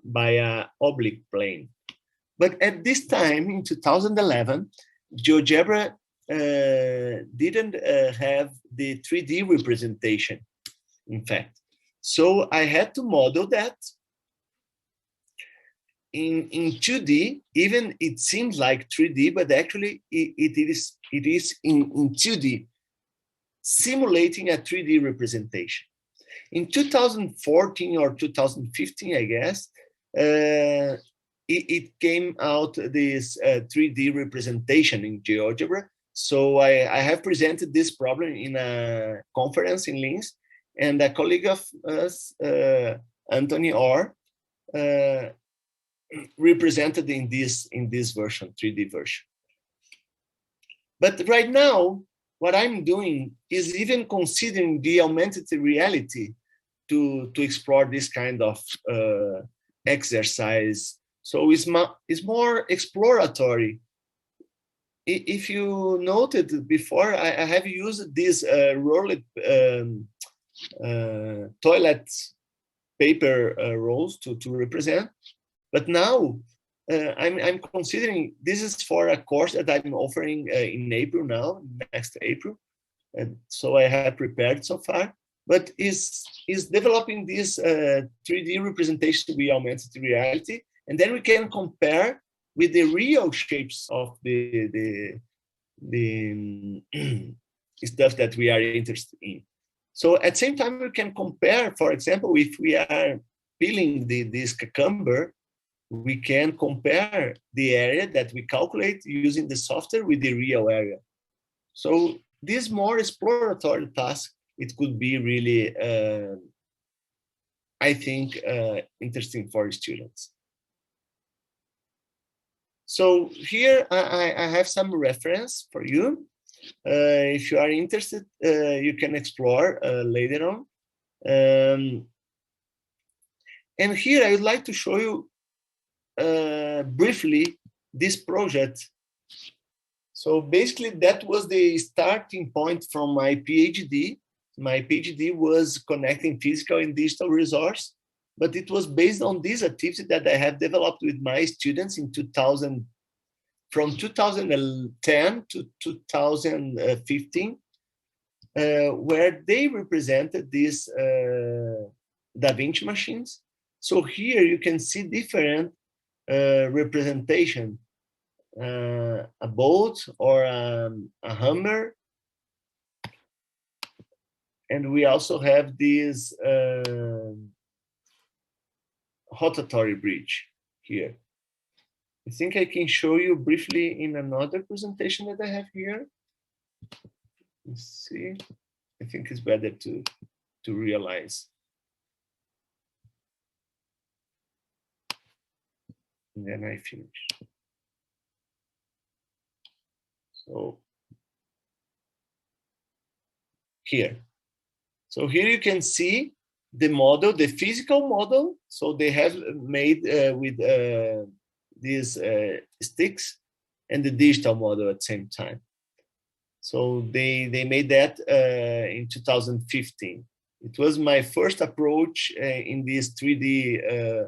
[SPEAKER 8] by an oblique plane. But at this time, in 2011, GeoGebra didn't have the 3D representation, in fact. So I had to model that in 2D. Even it seems like 3D, but actually it is in 2D, simulating a 3D representation. In 2014 or 2015, I guess, it came out this 3D representation in GeoGebra. So I have presented this problem in a conference in Linz, and a colleague of us, Anthony Orr, represented in this version, 3D version. But right now, what I'm doing is even considering the augmented reality to explore this kind of exercise. So it's more exploratory. If you noted before, I have used these rolled toilet paper rolls to represent, but now I'm considering this is for a course that I'm offering in April now, next April, and so I have prepared so far. But is developing this 3D representation with augmented reality, and then we can compare with the real shapes of the stuff that we are interested in. So at the same time, we can compare, for example, if we are peeling this cucumber, we can compare the area that we calculate using the software with the real area. So this more exploratory task, it could be really, I think, interesting for students. So here I have some reference for you. If you are interested, you can explore later on. And here I would like to show you briefly this project. So basically that was the starting point from my PhD. My PhD was connecting physical and digital resource, but it was based on this activity that I have developed with my students in 2000, from 2010 to 2015. where they represented these Da Vinci machines. So here you can see different representation, a boat or a hammer. And we also have this rotatory bridge here. I think I can show you briefly in another presentation that I have here. Let's see. I think it's better to realize. And then I finish. So here. So here you can see the model, the physical model. So they have made with these sticks and the digital model at the same time. So they made that in 2015. It was my first approach in this 3D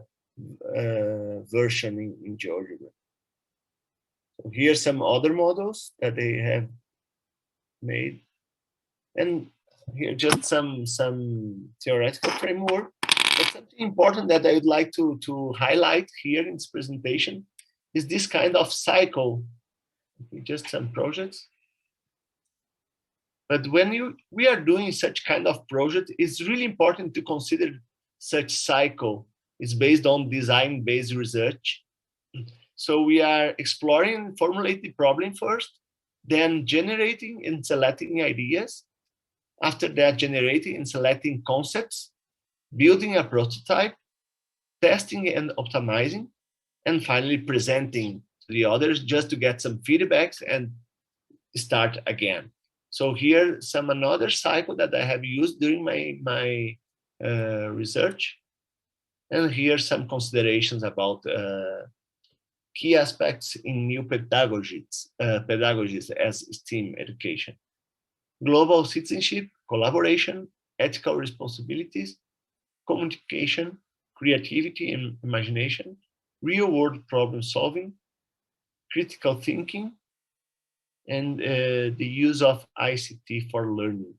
[SPEAKER 8] version in GeoGebra. So here's some other models that they have made. And here just some theoretical framework. But something important that I would like to highlight here in this presentation is this kind of cycle. Just some projects. But when we are doing such kind of project, it's really important to consider such cycle. It's based on design-based research. So we are exploring and formulate the problem first, then generating and selecting ideas. After that, generating and selecting concepts, building a prototype, testing and optimizing, and finally presenting to the others just to get some feedbacks and start again. So here, another cycle that I have used during my research. And here some considerations about key aspects in new pedagogies as STEAM education. Global citizenship, collaboration, ethical responsibilities, communication, creativity and imagination, real-world problem solving, critical thinking, and the use of ICT for learning.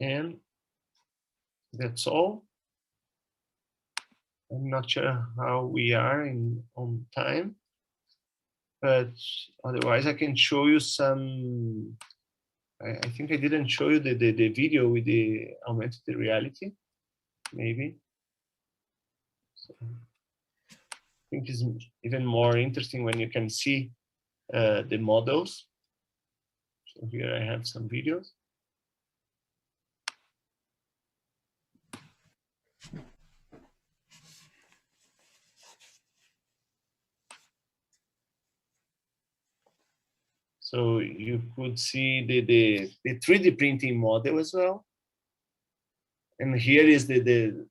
[SPEAKER 8] And that's all. I'm not sure how we are on time, but otherwise I can show you some. I think I didn't show you the video with the augmented reality, maybe. So I think it's even more interesting when you can see the models. So here I have some videos. So you could see the 3D printing model as well. And here is the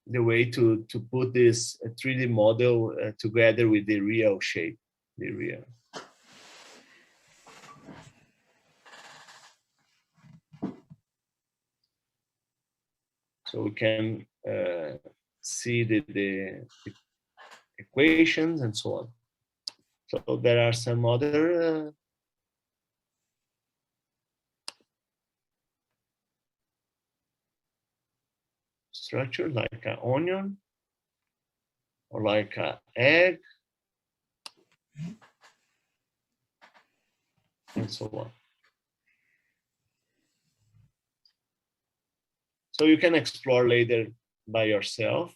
[SPEAKER 8] way to put this 3D model together with the real shape, the real. So we can see the equations and so on. So there are some other structure like an onion or like an egg and so on. So you can explore later by yourself.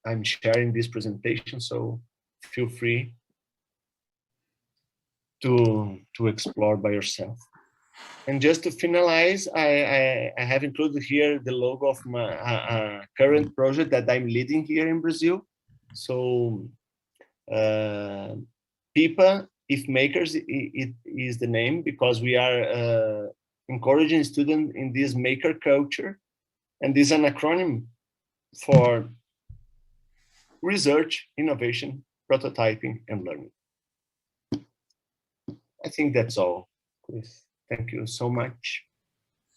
[SPEAKER 8] I'm sharing this presentation, so feel free to explore by yourself. And just to finalize, I have included here the logo of my current project that I'm leading here in Brazil. So PIPA, if makers, it is the name because we are encouraging students in this maker culture. And this is an acronym for research, innovation, prototyping, and learning. I think that's all. Please. Thank you so much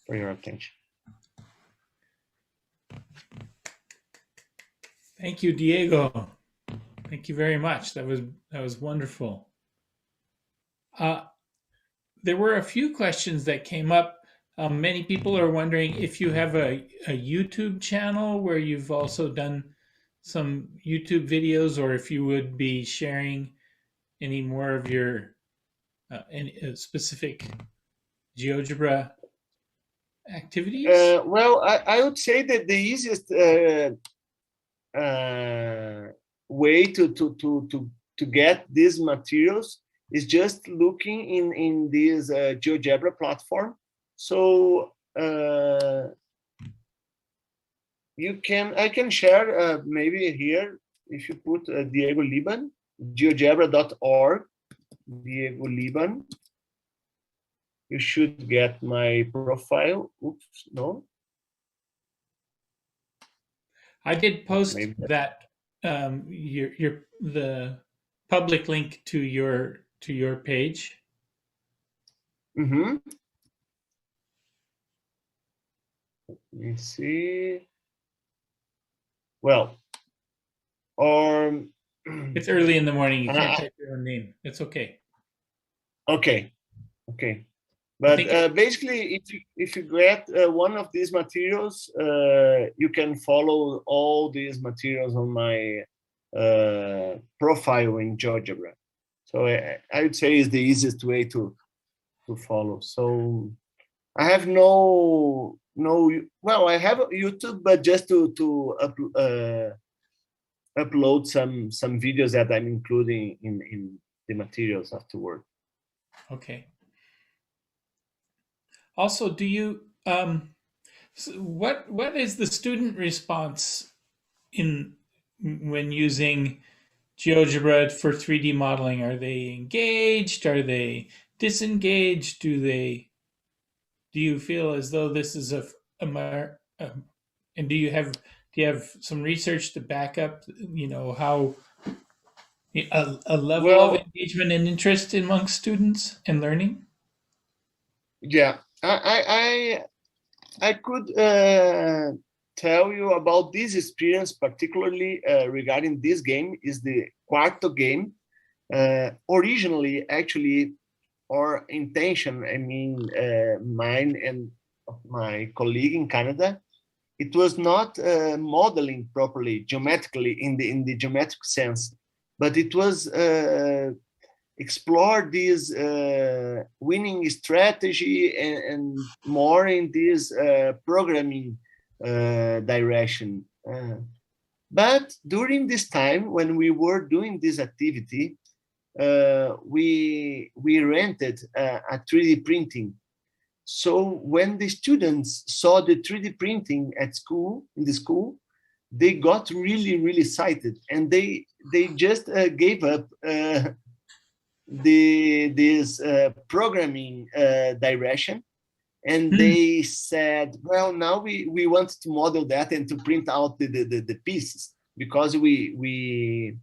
[SPEAKER 8] for your attention.
[SPEAKER 5] Thank you, Diego. Thank you very much. That was wonderful. There were a few questions that came up. Many people are wondering if you have a YouTube channel where you've also done some YouTube videos, or if you would be sharing any more of your any specific GeoGebra activities.
[SPEAKER 8] Well, I would say that the easiest way to get these materials is just looking in this GeoGebra platform. So I can share maybe here, if you put Diego Lieban, geogebra.org, Diego Lieban, you should get my profile. Oops, no.
[SPEAKER 5] I did post
[SPEAKER 8] Maybe
[SPEAKER 5] that the public link to your page.
[SPEAKER 8] Mm-hmm. Let me see. Well, or
[SPEAKER 5] It's early in the morning. You can't type your own name. It's okay.
[SPEAKER 8] Okay. But
[SPEAKER 5] think
[SPEAKER 8] basically, if you get one of these materials, you can follow all these materials on my profile in GeoGebra. So I would say is the easiest way to follow. So I have no well, I have YouTube, but just to upload some videos that I'm including in the materials afterward.
[SPEAKER 5] Okay. Also, do you what is the student response when using GeoGebra for 3D modeling? Are they engaged? Are they disengaged? Do you feel as though this is and do you have some research to back up, how a level of engagement and interest amongst students and learning?
[SPEAKER 8] Yeah, I could tell you about this experience, particularly regarding this game. Is the Quarto game. Originally, actually, our intention, I mean, mine and my colleague in Canada, it was not modeling properly, geometrically in the geometric sense, but it was explore this winning strategy and more in this programming direction. But during this time, when we were doing this activity, we rented a 3D printing. So when the students saw the 3D printing at school, in the school, they got really excited, and they just gave up this programming direction, and they said, well, now we want to model that and to print out the pieces, because we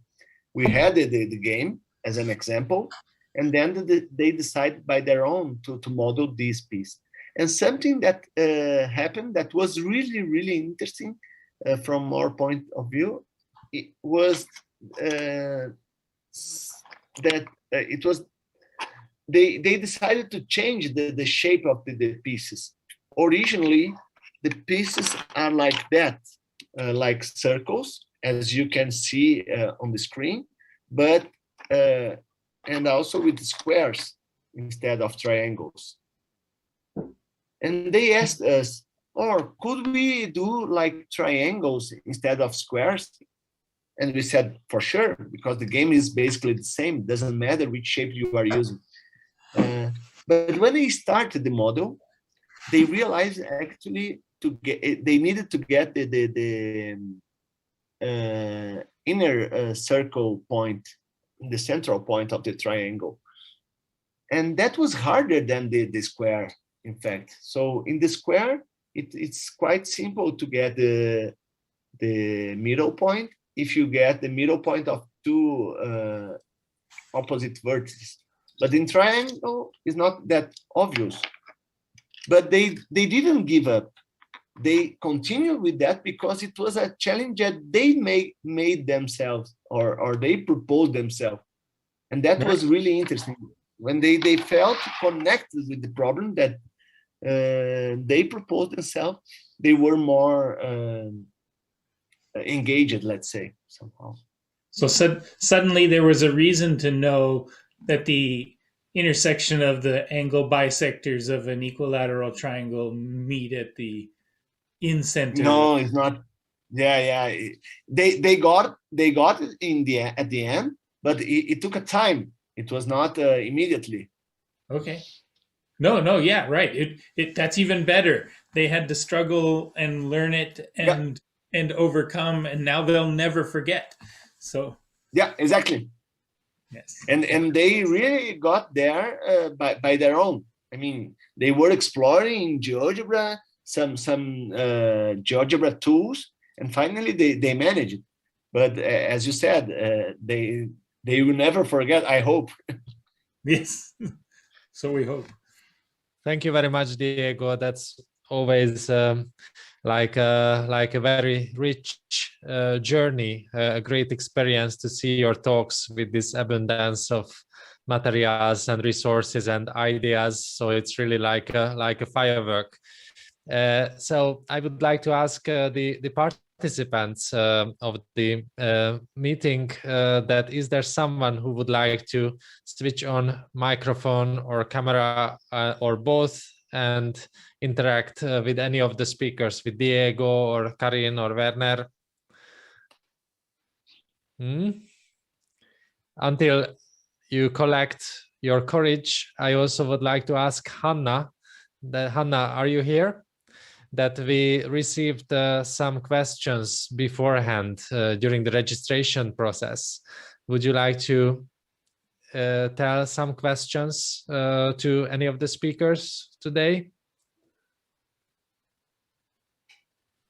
[SPEAKER 8] had the game as an example, and then they decided by their own to model this piece. And something that happened that was really interesting from our point of view, it was that it was they decided to change the shape of the pieces. Originally, the pieces are like that, like circles, as you can see on the screen, but and also with squares instead of triangles. And they asked us, or could we do like triangles instead of squares? And we said, for sure, because the game is basically the same. It doesn't matter which shape you are using. But when they started the model, they realized actually they needed to get the inner circle point, the central point of the triangle. And that was harder than the square, in fact. So in the square, it's quite simple to get the middle point if you get the middle point of two opposite vertices. But in triangle, it's not that obvious. But they didn't give up. They continued with that because it was a challenge that they made themselves, or they proposed themselves. And that was really interesting. when they felt connected with the problem that they proposed themselves, they were more engaged, let's say, somehow.
[SPEAKER 5] So suddenly there was a reason to know that the intersection of the angle bisectors of an equilateral triangle meet at the in-center.
[SPEAKER 8] No, it's not. Yeah. They got it in the at the end, but it took a time. It was not immediately.
[SPEAKER 5] Okay. No, yeah, right. That's even better. They had to struggle and learn it and overcome, and now they'll never forget. So
[SPEAKER 8] yeah, exactly.
[SPEAKER 5] Yes.
[SPEAKER 8] And they really got there by their own. I mean, they were exploring GeoGebra, some GeoGebra tools, and finally they managed it. But as you said, they will never forget, I hope.
[SPEAKER 5] Yes. So we hope.
[SPEAKER 3] Thank you very much, Diego. That's always like a very rich journey, a great experience to see your talks with this abundance of materials and resources and ideas. So it's really like a firework. So I would like to ask the participants of the meeting that is there someone who would like to switch on microphone or camera or both and interact with any of the speakers, with Diego or Carine or Werner? Until you collect your courage, I also would like to ask Hannah. Hannah, are you here? That we received some questions beforehand during the registration process. Would you like to tell some questions to any of the speakers today?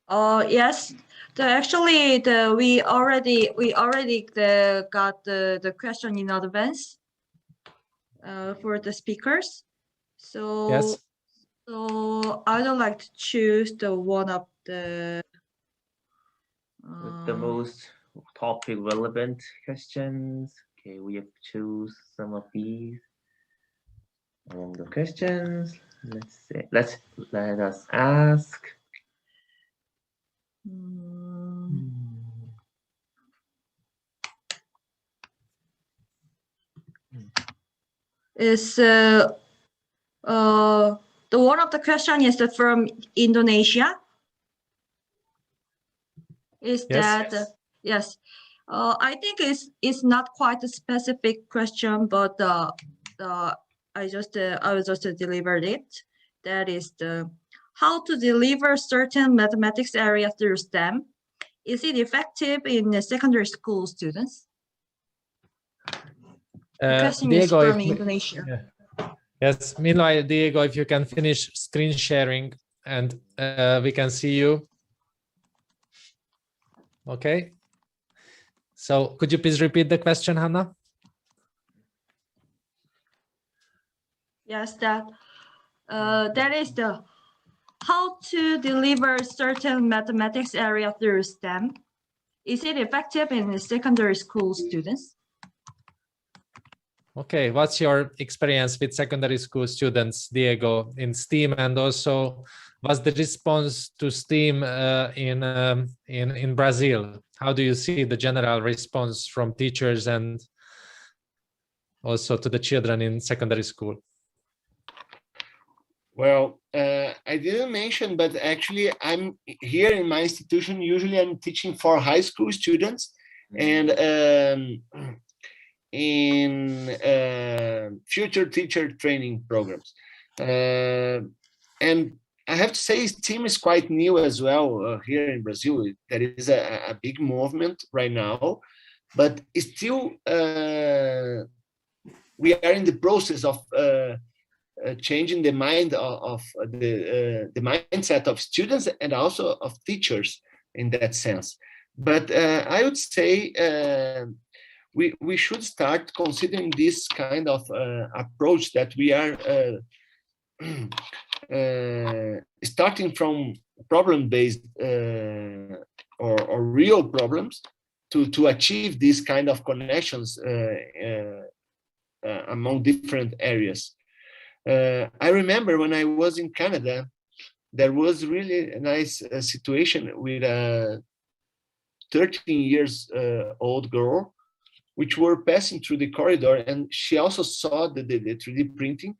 [SPEAKER 4] Yes. We already got the question in advance for the speakers. So
[SPEAKER 3] yes.
[SPEAKER 4] So I would like to choose the one of the
[SPEAKER 2] with the most topic relevant questions. Okay, we have to choose some of these among the questions. Let's see. Let us ask.
[SPEAKER 4] Is the one of the question is from Indonesia. Is
[SPEAKER 3] Yes.
[SPEAKER 4] that yes? I think it's not quite a specific question, but I will just delivered it. That is the how to deliver certain mathematics area through STEM. Is it effective in the secondary school students? The question is
[SPEAKER 3] Diego,
[SPEAKER 4] from Indonesia.
[SPEAKER 3] Yeah. Yes, meanwhile, Diego, if you can finish screen sharing and we can see you. Okay. So could you please repeat the question, Hannah?
[SPEAKER 4] Yes, that is the how to deliver certain mathematics area through STEM. Is it effective in the secondary school students?
[SPEAKER 3] Okay, what's your experience with secondary school students, Diego, in STEAM, and also what's the response to STEAM in Brazil? How do you see the general response from teachers and also to the children in secondary school?
[SPEAKER 8] Well, I didn't mention, but actually I'm here in my institution. Usually I'm teaching for high school students and in future teacher training programs. And I have to say STEAM is quite new as well here in Brazil. There is a big movement right now, but still we are in the process of changing the mind of the mindset of students and also of teachers in that sense. But I would say we should start considering this kind of approach that we are starting from problem-based or real problems to achieve these kind of connections among different areas. I remember when I was in Canada, there was really a nice situation with a 13 years old girl, which were passing through the corridor, and she also saw the 3D printing,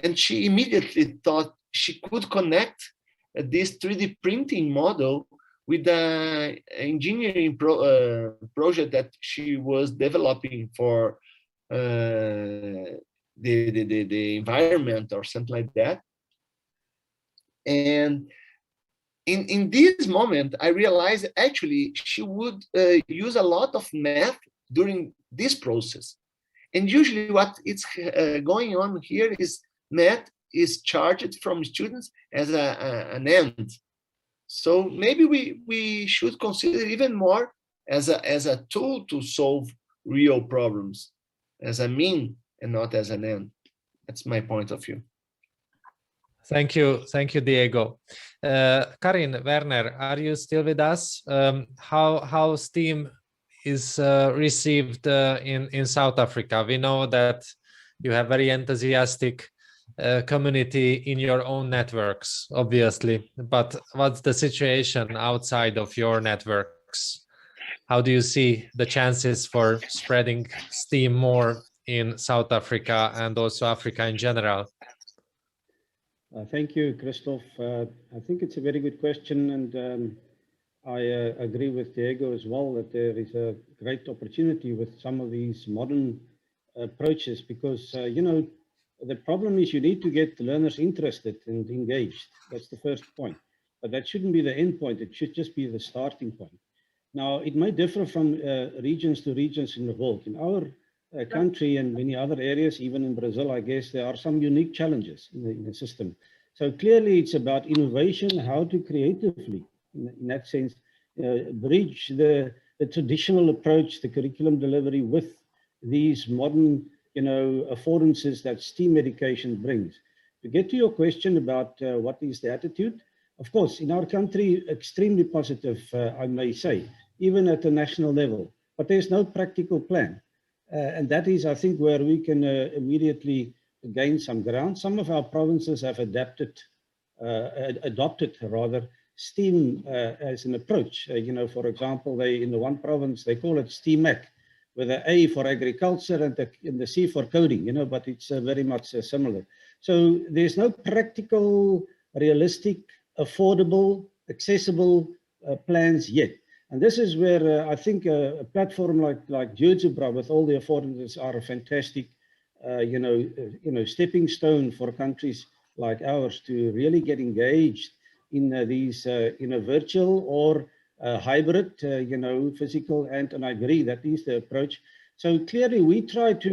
[SPEAKER 8] and she immediately thought she could connect this 3D printing model with the engineering project that she was developing for the environment or something like that. And in this moment, I realized actually she would use a lot of math during this process. And usually what is going on here is math is charged from students as an end. So maybe we should consider even more as a tool to solve real problems, as a mean and not as an end. That's my point of view.
[SPEAKER 3] Thank you, Diego. Carine, Werner, are you still with us? How STEAM is received in South Africa? We know that you have very enthusiastic community in your own networks, obviously, but what's the situation outside of your networks? How do you see the chances for spreading STEAM more in South Africa and also Africa in general?
[SPEAKER 6] Thank you, Christoph. I think it's a very good question, and I agree with Diego as well that there is a great opportunity with some of these modern approaches, because you know, the problem is you need to get the learners interested and engaged. That's the first point, but that shouldn't be the end point. It should just be the starting point. Now, it may differ from regions to regions in the world. In our country and many other areas, even in Brazil, I guess there are some unique challenges in the system. So clearly it's about innovation, how to creatively, in that sense, bridge the traditional approach, the curriculum delivery with these modern, you know, affordances that STEAM education brings. To get to your question about what is the attitude, of course, in our country, extremely positive, I may say, even at the national level, but there's no practical plan. And that is, I think, where we can immediately gain some ground. Some of our provinces have adopted STEAM as an approach. You know, for example, in the one province, they call it STEAMAC, with an A for agriculture and the C for coding, you know, but it's very much similar. So there's no practical, realistic, affordable, accessible plans yet. And this is where I think a platform like GeoGebra with all the affordances are a fantastic, stepping stone for countries like ours to really get engaged in these, virtual or hybrid, physical, and I agree that is the approach. So clearly we try to,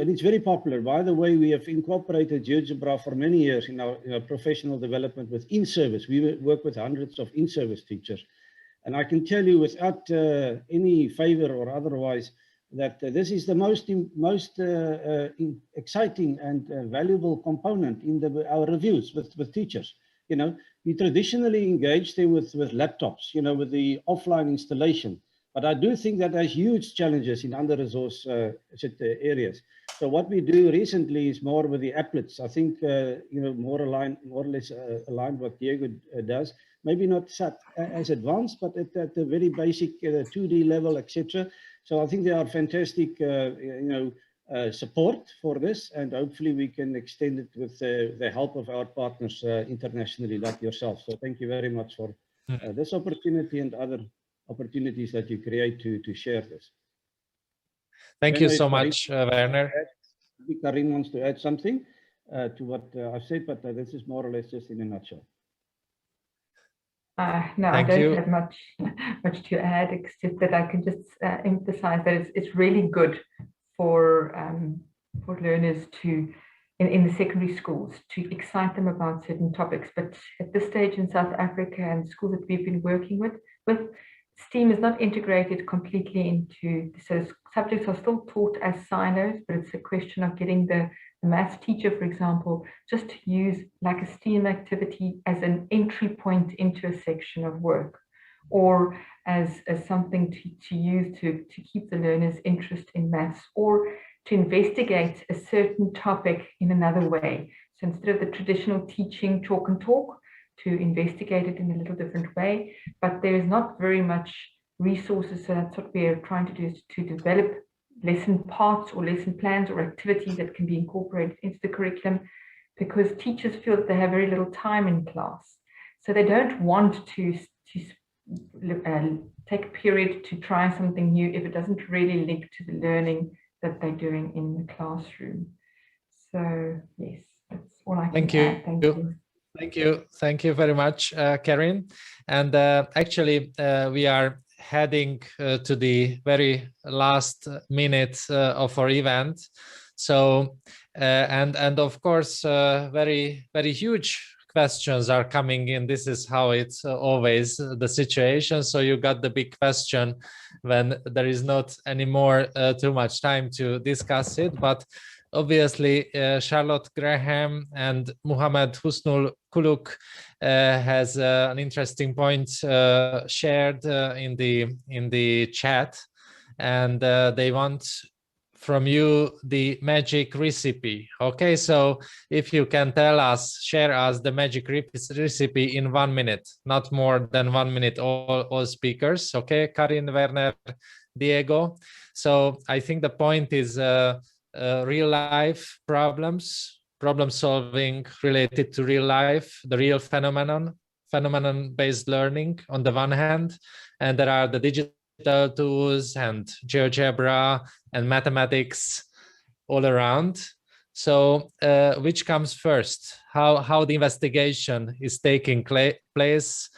[SPEAKER 6] and it's very popular. By the way, we have incorporated GeoGebra for many years in our professional development with in-service. We work with hundreds of in-service teachers. And I can tell you without any favor or otherwise that this is the most exciting and valuable component in our reviews with teachers. You know, we traditionally engage them with laptops, you know, with the offline installation. But I do think that there's huge challenges in under-resourced areas. So what we do recently is more with the applets. I think, more or less aligned what Diego does. Maybe not as advanced, but at the very basic 2D level, etc. So I think there are fantastic, support for this, and hopefully we can extend it with the help of our partners internationally, like yourself. So thank you very much for this opportunity and other opportunities that you create to share this.
[SPEAKER 3] Thank you so much, Werner.
[SPEAKER 6] Carine wants to add something to what I've said, but this is more or less just in a nutshell.
[SPEAKER 7] No, I don't have much to add, except that I can just emphasize that it's really good for learners to, in the secondary schools, to excite them about certain topics. But at this stage in South Africa and schools that we've been working with STEAM is not integrated completely into, so subjects are still taught as silos, but it's a question of getting the maths teacher, for example, just to use like a STEAM activity as an entry point into a section of work, or as something to use to keep the learner's interest in maths, or to investigate a certain topic in another way. So instead of the traditional teaching chalk and talk, to investigate it in a little different way. But there is not very much resources, so that's what we are trying to do, is to develop lesson parts or lesson plans or activities that can be incorporated into the curriculum, because teachers feel that they have very little time in class. So they don't want to take a period to try something new if it doesn't really link to the learning that they're doing in the classroom. So yes, that's all I can add. Thank you.
[SPEAKER 3] Thank you very much, Carine. And actually, we are heading to the very last minute of our event. So, and of course, very huge questions are coming in. This is how it's always the situation. So you got the big question when there is not anymore too much time to discuss it. But obviously, Charlotte Graham and Muhammad Husnul Kuluk has an interesting point shared in the chat, and they want from you the magic recipe. Okay, so if you can share us the magic recipe in 1 minute, not more than 1 minute, all speakers. Okay, Carine, Werner, Diego. So I think the point is real life problem solving related to real life, the real phenomenon based learning on the one hand, and there are the digital tools and GeoGebra and mathematics all around. So which comes first? How the investigation is taking place?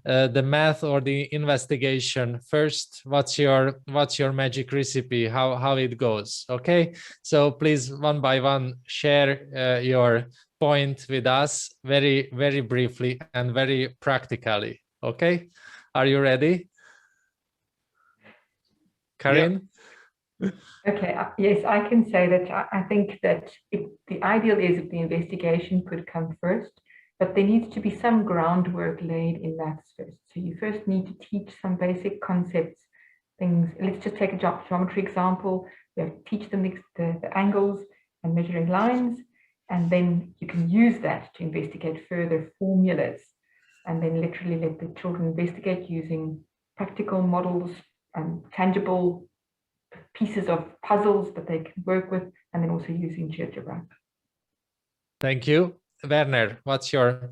[SPEAKER 3] The math or the investigation first? What's your magic recipe? How it goes? Okay, so please, one by one, share your point with us very briefly and very practically. Okay, are you ready, Carine?
[SPEAKER 7] Yeah. Okay, yes, I can say that I think that the ideal is if the investigation could come first, but there needs to be some groundwork laid in maths first. So you first need to teach some basic concepts, things. Let's just take a geometry example. You have to teach them the angles and measuring lines, and then you can use that to investigate further formulas, and then literally let the children investigate using practical models and tangible pieces of puzzles that they can work with, and then also using GeoGebra.
[SPEAKER 3] Thank you. Werner, what's your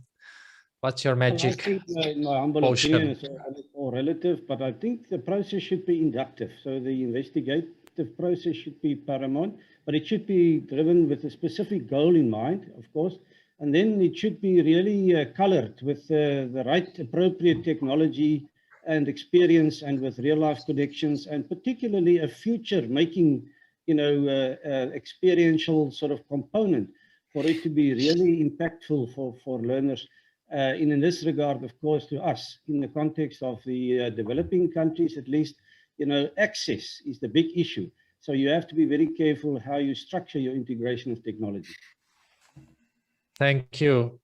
[SPEAKER 3] magic
[SPEAKER 6] I think, in my humble opinion, it's all relative, but I think the process should be inductive. So the investigative process should be paramount, but it should be driven with a specific goal in mind, of course, and then it should be really colored with the right appropriate technology and experience, and with real life connections, and particularly a future making, experiential sort of component for it to be really impactful for learners. In this regard, of course, to us, in the context of the developing countries, at least, access is the big issue. So you have to be very careful how you structure your integration of technology.
[SPEAKER 3] Thank you.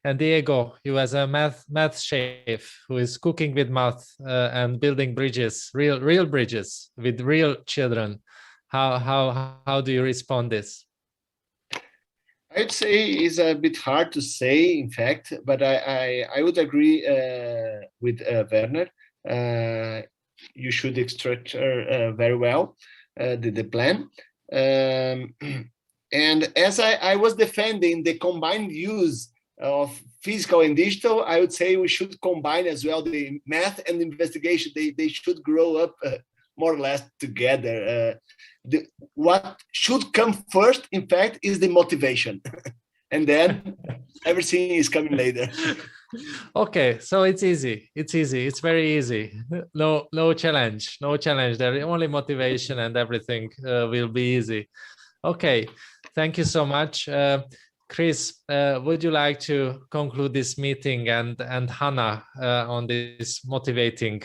[SPEAKER 3] And Diego, you as a math chef who is cooking with math and building bridges, real bridges with real children, how do you respond this?
[SPEAKER 8] I'd say it's a bit hard to say, in fact, but I would agree with Werner. You should structure very well the plan. And as I was defending the combined use of physical and digital, I would say we should combine as well the math and investigation. They should grow up more or less together. What should come first, in fact, is the motivation. And then everything is coming later.
[SPEAKER 3] Okay, so it's easy. It's very easy. No challenge. There only motivation, and everything will be easy. Okay, thank you so much. Chris, would you like to conclude this meeting and Hannah on this motivating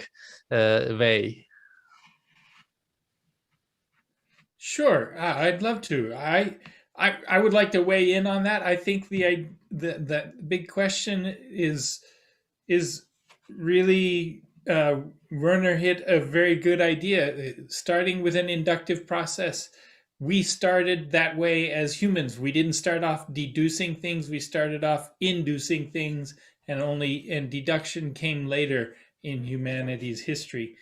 [SPEAKER 3] way?
[SPEAKER 5] Sure, I'd love to. I would like to weigh in on that. I think the big question is really Werner hit a very good idea, starting with an inductive process. We started that way as humans. We didn't start off deducing things. We started off inducing things, and deduction came later in humanity's history.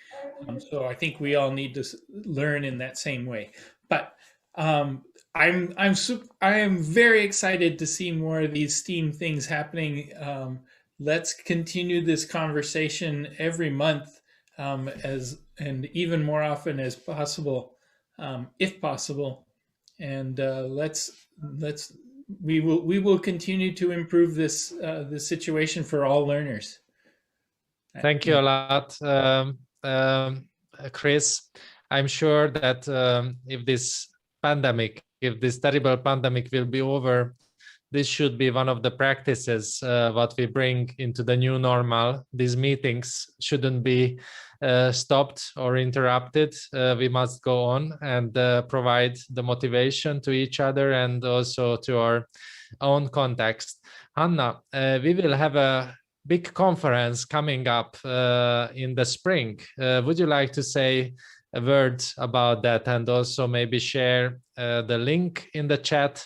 [SPEAKER 5] So I think we all need to learn in that same way. But I am very excited to see more of these STEAM things happening. Let's continue this conversation every month, and even more often as possible, if possible. And we will continue to improve this situation for all learners.
[SPEAKER 3] Thank you a lot, Chris. I'm sure that if this terrible pandemic will be over, this should be one of the practices what we bring into the new normal. These meetings shouldn't be stopped or interrupted. We must go on and provide the motivation to each other and also to our own context. Hanna, we will have a big conference coming up in the spring. Would you like to say a word about that and also maybe share the link in the chat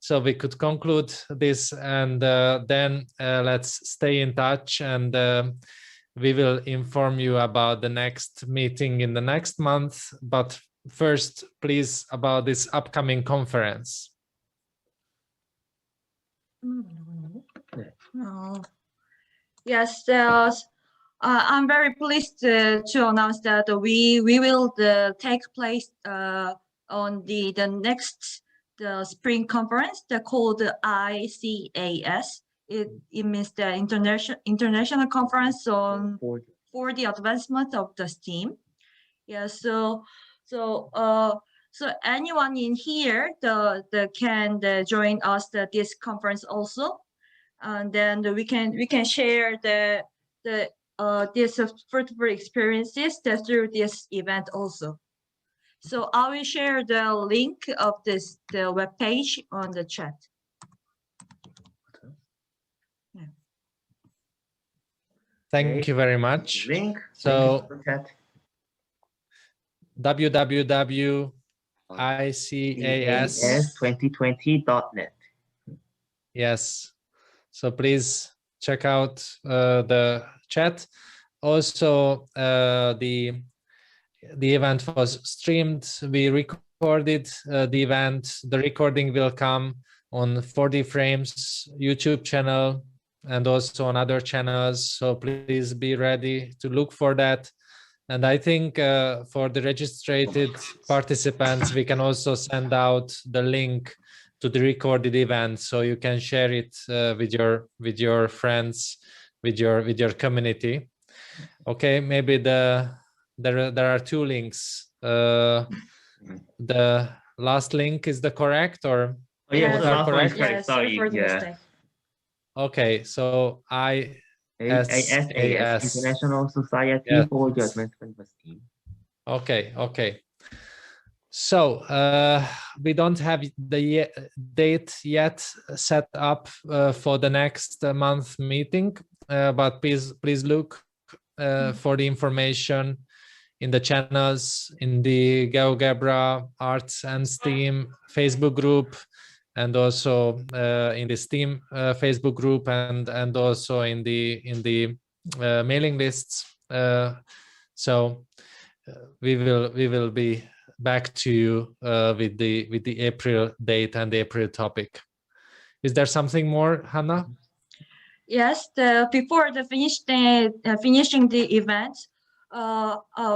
[SPEAKER 3] so we could conclude this, and then let's stay in touch, and we will inform you about the next meeting in the next month. But first, please, about this upcoming conference.
[SPEAKER 4] Yes, I'm very pleased to announce that we will take place on the next spring conference called ICAS. It means the international conference for the advancement of the STEAM. Yeah, so anyone in here can join us this conference also, and then we can share these fruitful experiences through this event also. So I will share the link of the web page on the chat.
[SPEAKER 3] Thank you very much.
[SPEAKER 2] Link.
[SPEAKER 3] So
[SPEAKER 2] www.icas2020.net.
[SPEAKER 3] Yes. So please check out the chat. Also, the event was streamed. We recorded the event. The recording will come on 4D Frames YouTube channel and also on other channels. So please be ready to look for that. And I think for the registered participants, we can also send out the link to the recorded event, so you can share it with your friends, with your community. Okay, maybe there are two links. The last link is the correct, or
[SPEAKER 2] yeah,
[SPEAKER 4] Yes,
[SPEAKER 2] the last one is correct.
[SPEAKER 4] yes,
[SPEAKER 2] Sorry,
[SPEAKER 4] for the
[SPEAKER 2] yeah.
[SPEAKER 4] mistake.
[SPEAKER 3] Okay, so
[SPEAKER 2] ISAS, International Society
[SPEAKER 3] Yes.
[SPEAKER 2] for the Advancement of STEAM.
[SPEAKER 3] Okay. So we don't have the date yet set up for the next month meeting, but please look for the information in the channels, in the GeoGebra Arts and STEAM Facebook group, and also in the STEAM Facebook group, and also in the mailing lists. So we will be back to you with the April date and the April topic. Is there something more, Hanna?
[SPEAKER 4] Yes, before finishing the event,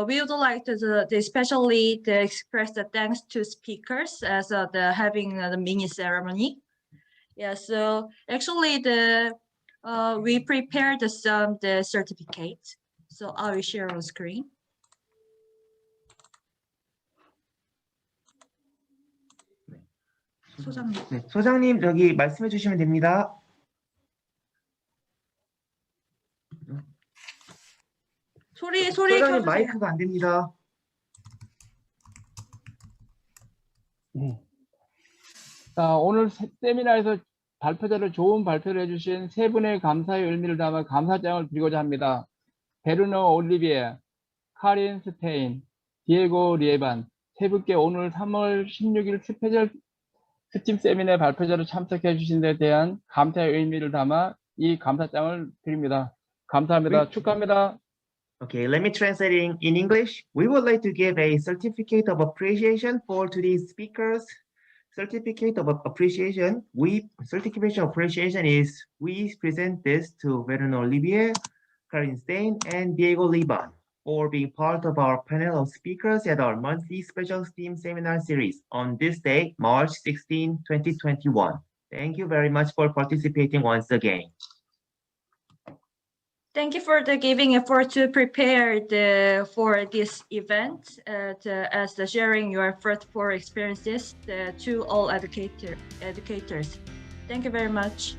[SPEAKER 4] we would like to especially to express the thanks to speakers as having the mini ceremony. Yeah, so actually we prepared the certificate. So I will share on screen. 소장님.
[SPEAKER 2] 네, 소장님 여기 말씀해 주시면 됩니다.
[SPEAKER 4] 소리
[SPEAKER 2] 소장님
[SPEAKER 4] 켜주세요.
[SPEAKER 2] 마이크가 안 됩니다.
[SPEAKER 1] 자, 오늘 세미나에서 좋은 발표를 해주신 세 분의 감사의 의미를 담아 감사장을 드리고자 합니다. 베르너 올리비에, 카린 스테인, 디에고 리에반 세 분께 오늘 3월 16일 스페셜 스팀 세미나에 발표자로 참석해 주신 데 대한 감사의 의미를 담아 이 감사장을 드립니다. 감사합니다. 축하합니다.
[SPEAKER 2] Okay, let me translate in English. We would like to give a certificate of appreciation for today's speakers. Certificate of appreciation. Certification of appreciation is we present this to Werner Olivier, Carine Steyn, and Diego Lieban for being part of our panel of speakers at our monthly special STEAM seminar series on this day, March 16, 2021. Thank you very much for participating once again.
[SPEAKER 4] Thank you for the giving effort to prepare for this event as the sharing your fruitful experiences to all educators. Thank you very much.